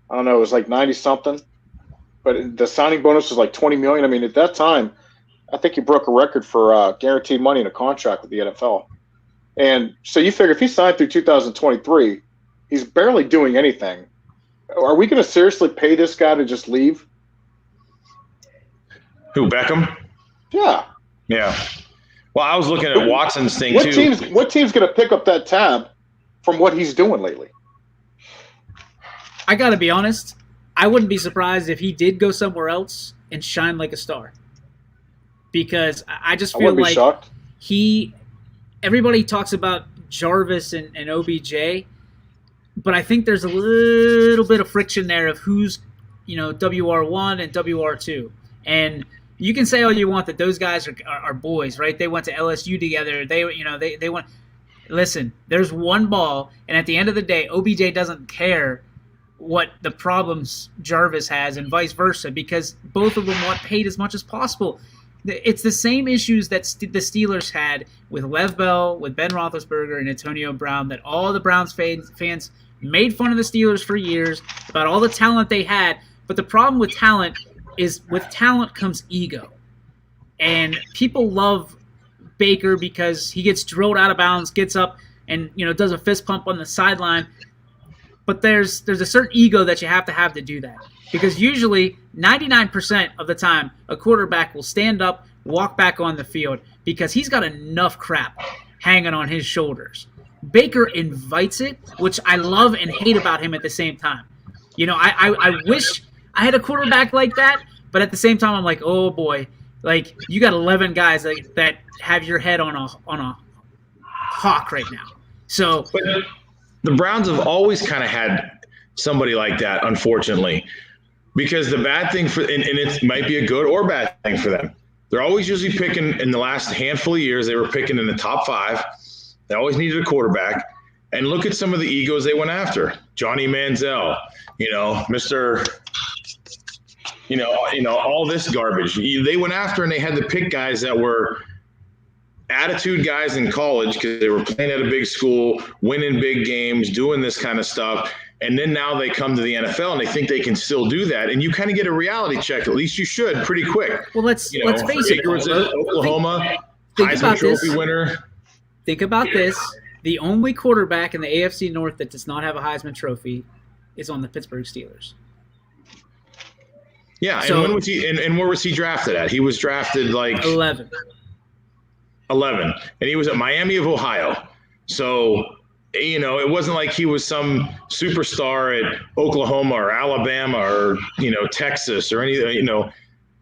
I don't know, it was like 90 something, but the signing bonus was like 20 million. I mean, at that time, I think he broke a record for guaranteed money in a contract with the NFL. And so you figure if he signed through 2023, he's barely doing anything. Are we going to seriously pay this guy to just leave? Who, Beckham? Yeah. Yeah. Well, I was looking at Watson's thing too. What team's going to pick up that tab from what he's doing lately? I got to be honest. I wouldn't be surprised if he did go somewhere else and shine like a star. Because I just feel like shocked. Everybody talks about Jarvis and OBJ, but I think there's a little bit of friction there of who's, WR1 and WR2. And you can say all you want that those guys are boys, right? They went to LSU together. They went. Listen, there's one ball, and at the end of the day, OBJ doesn't care what the problems Jarvis has and vice versa, because both of them want paid as much as possible. It's the same issues that the Steelers had with Lev Bell, with Ben Roethlisberger, and Antonio Brown, that all the Browns fans made fun of the Steelers for years about all the talent they had. But the problem with talent is with talent comes ego. And people love Baker because he gets drilled out of bounds, gets up and does a fist pump on the sideline. But there's a certain ego that you have to do that. Because usually 99% of the time a quarterback will stand up, walk back on the field because he's got enough crap hanging on his shoulders. Baker invites it, which I love and hate about him at the same time. I wish I had a quarterback like that, but at the same time, I'm like, oh boy, like you got 11 guys that have your head on a hawk right now. So, but the Browns have always kind of had somebody like that, unfortunately, because the bad thing and it might be a good or bad thing for them. They're always usually picking in the last handful of years. They were picking in the top 5. They always needed a quarterback. And look at some of the egos they went after. Johnny Manziel, Mr. All this garbage. They went after and they had to pick guys that were attitude guys in college because they were playing at a big school, winning big games, doing this kind of stuff. And then now they come to the NFL and they think they can still do that. And you kind of get a reality check. At least you should pretty quick. Well, let's face it. Was in Oklahoma, Heisman Trophy winner. Think about this. The only quarterback in the AFC North that does not have a Heisman Trophy is on the Pittsburgh Steelers. Yeah, and when was he? And where was he drafted at? He was drafted like 11, and he was at Miami of Ohio. So, it wasn't like he was some superstar at Oklahoma or Alabama or Texas or anything.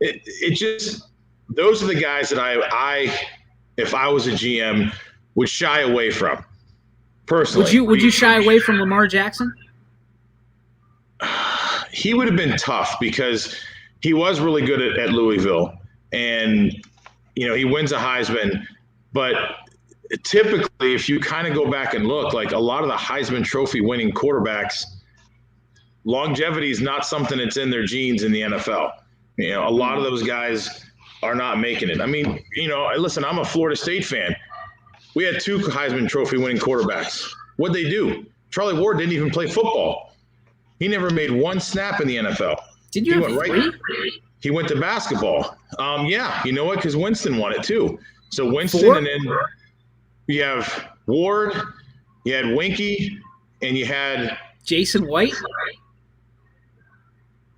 It just those are the guys that I if I was a GM would shy away from. Personally, would you shy away from Lamar Jackson? He would have been tough because he was really good at Louisville, and he wins a Heisman. But typically, if you kind of go back and look, like a lot of the Heisman Trophy winning quarterbacks, longevity is not something that's in their genes in the NFL. A lot of those guys are not making it. I mean, listen, I'm a Florida State fan. We had 2 Heisman Trophy winning quarterbacks. What'd they do? Charlie Ward didn't even play football. He never made one snap in the NFL. Did you have 3? He went to basketball. Yeah, you know what? Because Winston won it too. So Winston 4? And then you have Ward, you had Winky, and you had Jason White.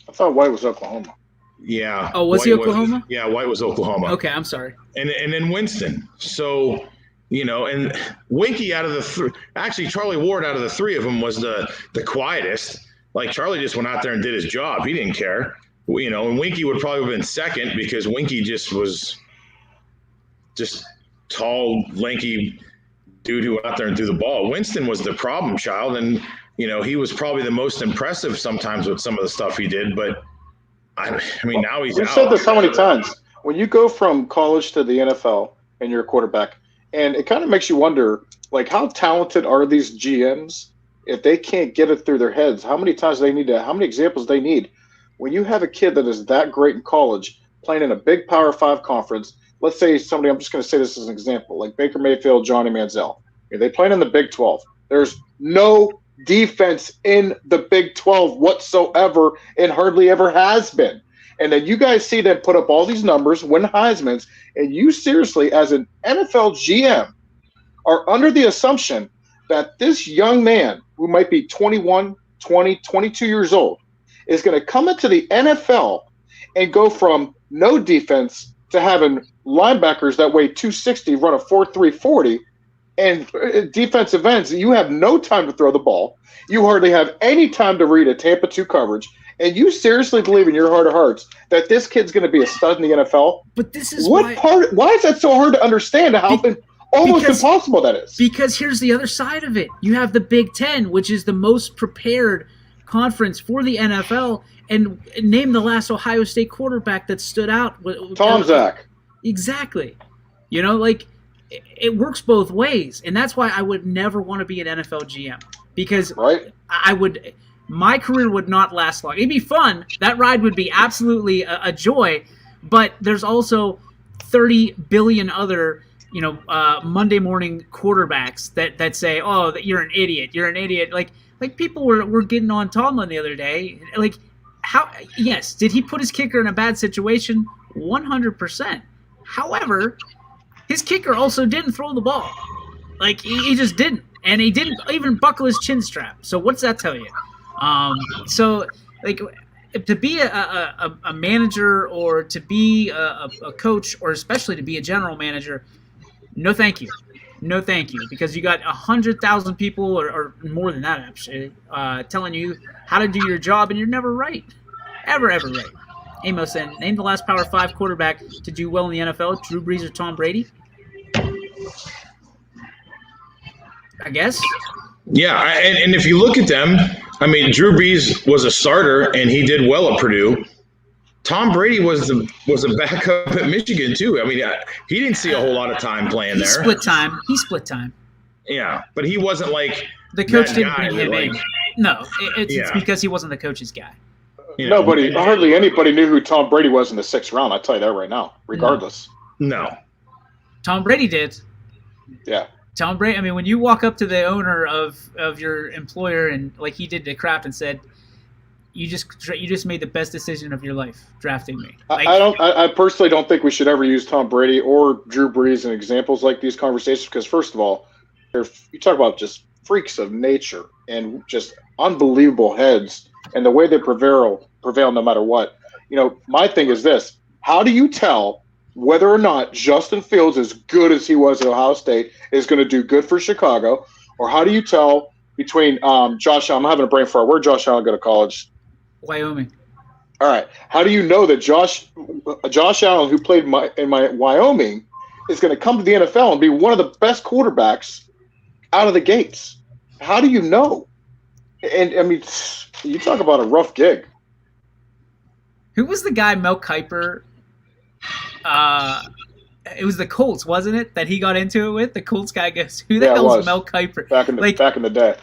I thought White was Oklahoma. Yeah. Oh, was he Oklahoma? White was Oklahoma. Okay, I'm sorry. And then Winston. So, and Winky out of the 3, actually Charlie Ward out of the 3 of them was the quietest. Like Charlie just went out there and did his job. He didn't care. And Winky would probably have been second because Winky just was tall, lanky dude who went out there and threw the ball. Winston was the problem child. And, he was probably the most impressive sometimes with some of the stuff he did. But, I mean, now he's out. We've said this how many times? When you go from college to the NFL and you're a quarterback, and it kind of makes you wonder, like, how talented are these GMs if they can't get it through their heads? How many examples they need when you have a kid that is that great in college playing in a big Power 5 conference, let's say somebody, I'm just going to say this as an example, like Baker Mayfield, Johnny Manziel. They play in the Big 12. There's no defense in the Big 12 whatsoever and hardly ever has been. And then you guys see them put up all these numbers, win Heismans, and you seriously, as an NFL GM, are under the assumption that this young man who might be 21, 20, 22 years old is going to come into the NFL and go from no defense to having linebackers that weigh 260, run a 4.3 40, and defensive ends. You have no time to throw the ball. You hardly have any time to read a Tampa 2 coverage. And you seriously believe in your heart of hearts that this kid's going to be a stud in the NFL? But this is why is that so hard to understand? Almost impossible that is. Because here's the other side of it. You have the Big Ten, which is the most prepared conference for the NFL, and name the last Ohio State quarterback that stood out. Tom Zach. Exactly. It works both ways, and that's why I would never want to be an NFL GM, because my career would not last long. It'd be fun. That ride would be absolutely a joy, but there's also 30 billion other Monday morning quarterbacks that say, "Oh, you're an idiot. You're an idiot." Like people were getting on Tomlin the other day. Like, how? Yes, did he put his kicker in a bad situation? 100%. However, his kicker also didn't throw the ball. Like, he just didn't, and he didn't even buckle his chin strap. So what's that tell you? So to be a manager, or to be a coach, or especially to be a general manager, no thank you. No thank you, because you got 100,000 people or more than that actually telling you how to do your job, and you're never right. Ever right. Amos, and name the last Power 5 quarterback to do well in the NFL, Drew Brees or Tom Brady? I guess. Yeah, and if you look at them, I mean, Drew Brees was a starter, and he did well at Purdue. Tom Brady was a backup at Michigan, too. I mean, he didn't see a whole lot of time playing there. He split time. Yeah, but he wasn't like the coach didn't bring him in. No, it's because he wasn't the coach's guy. Hardly anybody knew who Tom Brady was in the 6th round. I'll tell you that right now, regardless. No. Tom Brady did. Yeah. Tom Brady, I mean, when you walk up to the owner of your employer, and like he did to Kraft, and said, you just made the best decision of your life drafting me. I personally don't think we should ever use Tom Brady or Drew Brees in examples like these conversations, because first of all, you talk about just freaks of nature and just unbelievable heads, and the way they prevail no matter what. My thing is this: how do you tell whether or not Justin Fields, as good as he was at Ohio State, is going to do good for Chicago? Or how do you tell between Josh Allen? I'm having a brain fart. Where'd Josh Allen go to college? Wyoming. All right. How do you know that Josh Allen, who played in Wyoming, is going to come to the NFL and be one of the best quarterbacks out of the gates? How do you know? And, I mean, you talk about a rough gig. Who was the guy, Mel Kiper? It was the Colts, wasn't it, that he got into it with? The Colts guy goes, "Who the hell is Mel Kiper?" Back in the day.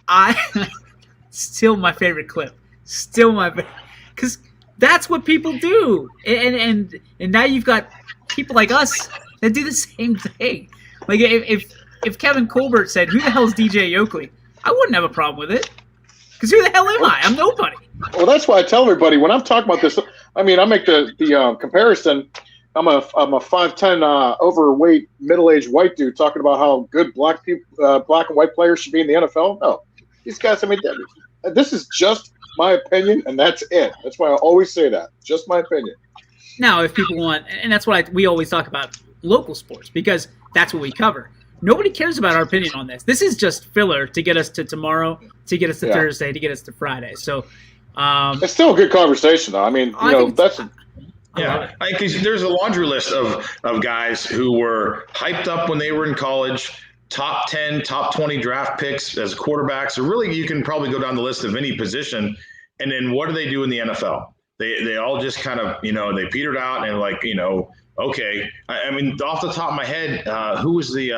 Still my favorite clip. Still my favorite. Because that's what people do. And now you've got people like us that do the same thing. Like, if Kevin Colbert said, "Who the hell is DJ Oakley?" I wouldn't have a problem with it. Because who the hell am I? I'm nobody. Well, that's why I tell everybody when I'm talking about this. I mean, I make the comparison. I'm a 5'10" overweight middle-aged white dude talking about how good black and white players should be in the NFL. No, these guys. I mean, this is just my opinion, and that's it. That's why I always say that. Just my opinion. Now, if people want, and that's why we always talk about local sports, because that's what we cover. Nobody cares about our opinion on this. This is just filler to get us to tomorrow, to get us to Thursday, to get us to Friday. So it's still a good conversation, though. I mean, that's. Yeah, because there's a laundry list of guys who were hyped up when they were in college, top 10, top 20 draft picks as quarterbacks. Or really, you can probably go down the list of any position. And then what do they do in the NFL? They all just kind of, they petered out and okay. I mean, off the top of my head, who was the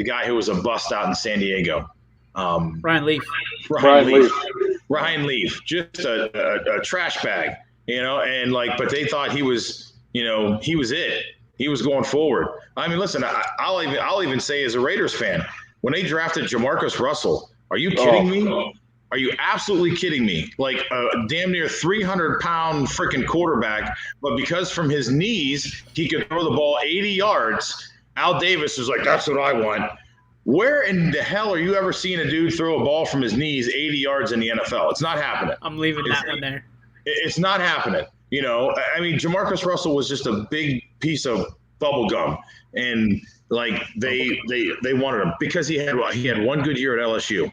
guy who was a bust out in San Diego? Ryan Leaf. Ryan Leaf. Just a trash bag. and but they thought he was, he was it. He was going forward. I mean, listen, I'll even say as a Raiders fan, when they drafted Jamarcus Russell, are you kidding me? Are you absolutely kidding me? Like a damn near 300-pound freaking quarterback, but because from his knees he could throw the ball 80 yards, Al Davis was like, that's what I want. Where in the hell are you ever seeing a dude throw a ball from his knees 80 yards in the NFL? It's not happening. I'm leaving that one there. It's not happening. I mean, Jamarcus Russell was just a big piece of bubble gum, and they wanted him because he had one good year at LSU.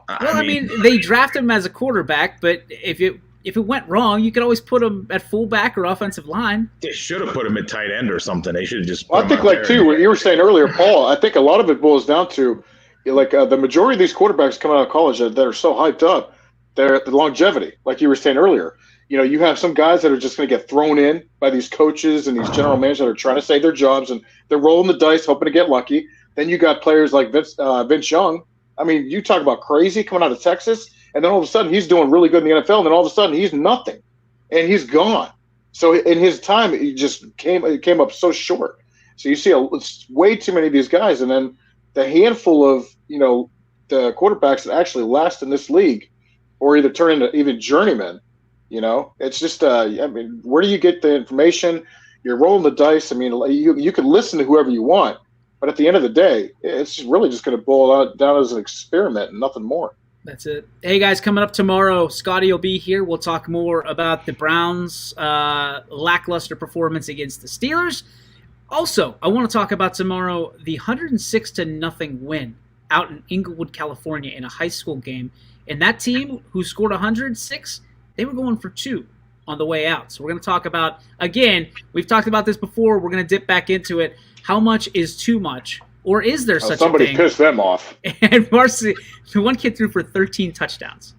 I mean, they drafted him as a quarterback, but if it went wrong, you could always put him at fullback or offensive line. They should have put him at tight end or something. They should have just. I think, what you were saying earlier, Paul. I think a lot of it boils down to, the majority of these quarterbacks coming out of college that are so hyped up, they're the longevity. Like you were saying earlier, you have some guys that are just going to get thrown in by these coaches and these general managers that are trying to save their jobs, and they're rolling the dice, hoping to get lucky. Then you got players like Vince Young. I mean, you talk about crazy coming out of Texas, and then all of a sudden he's doing really good in the NFL, and then all of a sudden he's nothing, and he's gone. So in his time, he just came up so short. So you see it's way too many of these guys, and then the handful of the quarterbacks that actually last in this league, or either turn into even journeymen. It's just I mean, where do you get the information? You're rolling the dice. I mean, you can listen to whoever you want. But at the end of the day, it's really just going to boil down as an experiment and nothing more. That's it. Hey, guys, coming up tomorrow, Scotty will be here. We'll talk more about the Browns' lackluster performance against the Steelers. Also, I want to talk about tomorrow the 106-0 win out in Inglewood, California in a high school game. And that team who scored 106, they were going for 2 on the way out. So we're going to talk about, again, we've talked about this before. We're going to dip back into it. How much is too much? Or is there such a thing? Somebody pissed them off. And Marcy, the one kid threw for 13 touchdowns,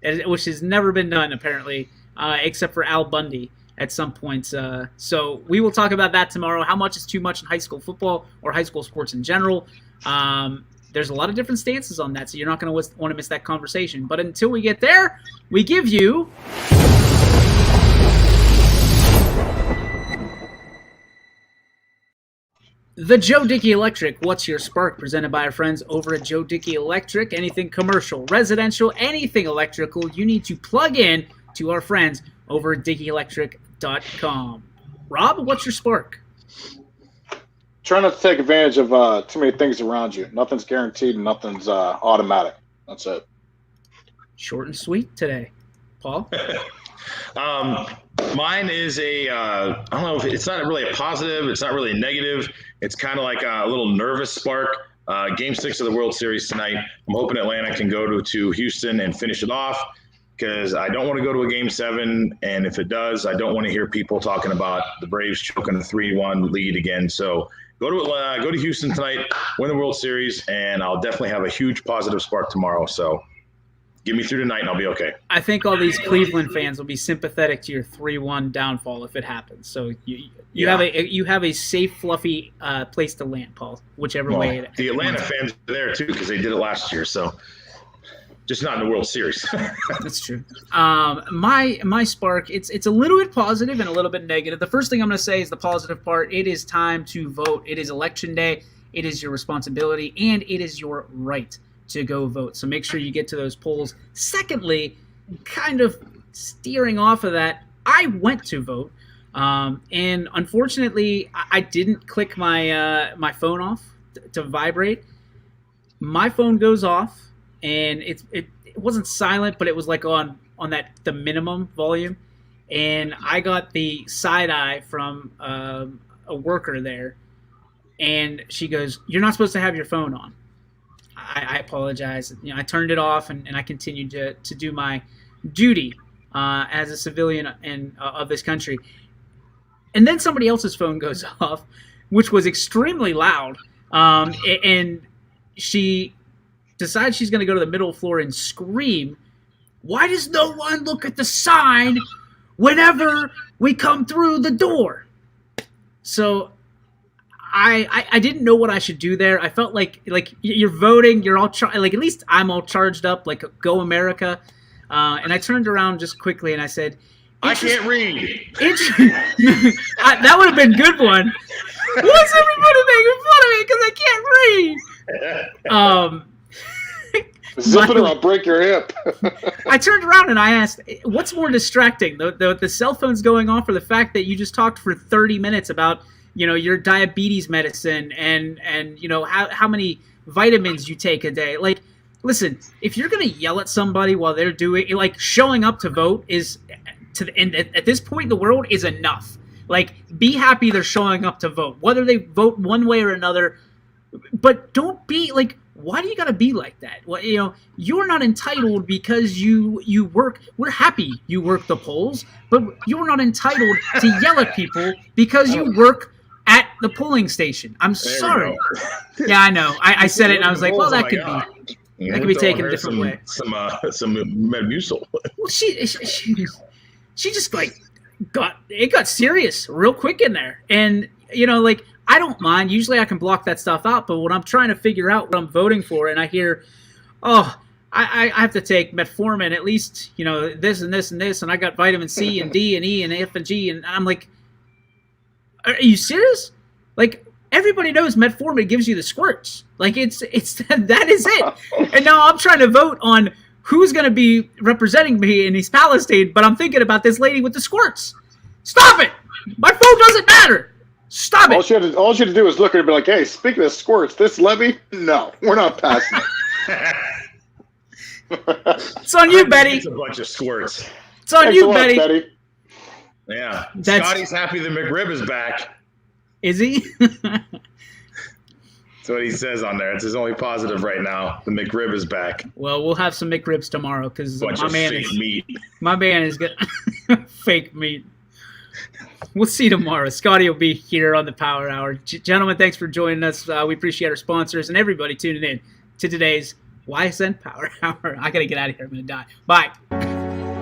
which has never been done, apparently, except for Al Bundy at some points. So we will talk about that tomorrow. How much is too much in high school football or high school sports in general? There's a lot of different stances on that, so you're not going to want to miss that conversation. But until we get there, we give you... The Joe Dickey Electric, What's Your Spark? Presented by our friends over at Joe Dickey Electric. Anything commercial, residential, anything electrical, you need to plug in to our friends over at DickeyElectric.com. Rob, what's your spark? Try not to take advantage of too many things around you. Nothing's guaranteed and nothing's automatic. That's it. Short and sweet today. Paul? Mine is I don't know if it's not really a positive. It's not really a negative. It's kind of like a little nervous spark. Game 6 of the World Series tonight. I'm hoping Atlanta can go to Houston and finish it off because I don't want to go to a Game 7. And if it does, I don't want to hear people talking about the Braves choking a 3-1 lead again. So go to Houston tonight, win the World Series, and I'll definitely have a huge positive spark tomorrow. So get me through tonight and I'll be okay. I think all these Cleveland fans will be sympathetic to your 3-1 downfall if it happens. So you have a safe, fluffy place to land, Paul, whichever way it the Atlanta fans are there too because they did it last year. So just not in the World Series. That's true. My spark, it's a little bit positive and a little bit negative. The first thing I'm going to say is the positive part. It is time to vote. It is election day. It is your responsibility and it is your right to go vote. So make sure you get to those polls. Secondly, kind of steering off of that, I went to vote. And unfortunately, I didn't click my phone off to vibrate. My phone goes off, and it wasn't silent, but it was like on the minimum volume. And I got the side eye from a worker there, and she goes, "You're not supposed to have your phone on." I apologize. I turned it off and I continued to do my duty as a civilian of this country. And then somebody else's phone goes off, which was extremely loud. And she decides she's going to go to the middle floor and scream, "Why does no one look at the sign whenever we come through the door?" So I didn't know what I should do there. I felt like you're voting, you're all at least I'm all charged up, like go America. And I turned around just quickly and I said, I can't read. That would have been a good one. What's everybody making fun of me because I can't read? Zip it or I'll break your hip. I turned around and I asked, what's more distracting, the cell phones going off or the fact that you just talked for 30 minutes about, your diabetes medicine and how many vitamins you take a day? Like, listen, if you're going to yell at somebody while they're doing, like, showing up to vote is, at this point in the world, is enough. Like, be happy they're showing up to vote, whether they vote one way or another. But don't be, like, why do you got to be like that? Well, you're not entitled because you work. We're happy you work the polls, but you're not entitled to yell at people because you work at the polling station. I'm sorry. Yeah, I know. I said it and I was like, well, that could be taken a different way. Some Metamucil. Well, she just like got serious real quick in there, and like, I don't mind. Usually I can block that stuff out, but when I'm trying to figure out what I'm voting for and I hear, I have to take metformin, at least, this and this and this, and I got vitamin C and D and E and F and G, and I'm like, are you serious? Like, everybody knows metformin gives you the squirts. Like, it's that is it. And now I'm trying to vote on who's going to be representing me in East Palestine, but I'm thinking about this lady with the squirts. Stop it! My vote doesn't matter! Stop it! All she had to do was look at her and be like, hey, speaking of squirts, this levy? No, we're not passing it. It's on you, Betty. It's a bunch of squirts. It's on you, Betty. Yeah. Scotty's happy the McRib is back. Is he? That's what he says on there. It's his only positive right now. The McRib is back. Well, we'll have some McRibs tomorrow because my man is good. Fake meat. We'll see you tomorrow. Scotty will be here on the Power Hour. Gentlemen, thanks for joining us. We appreciate our sponsors and everybody tuning in to today's Ysn Power Hour. I got to get out of here. I'm going to die. Bye.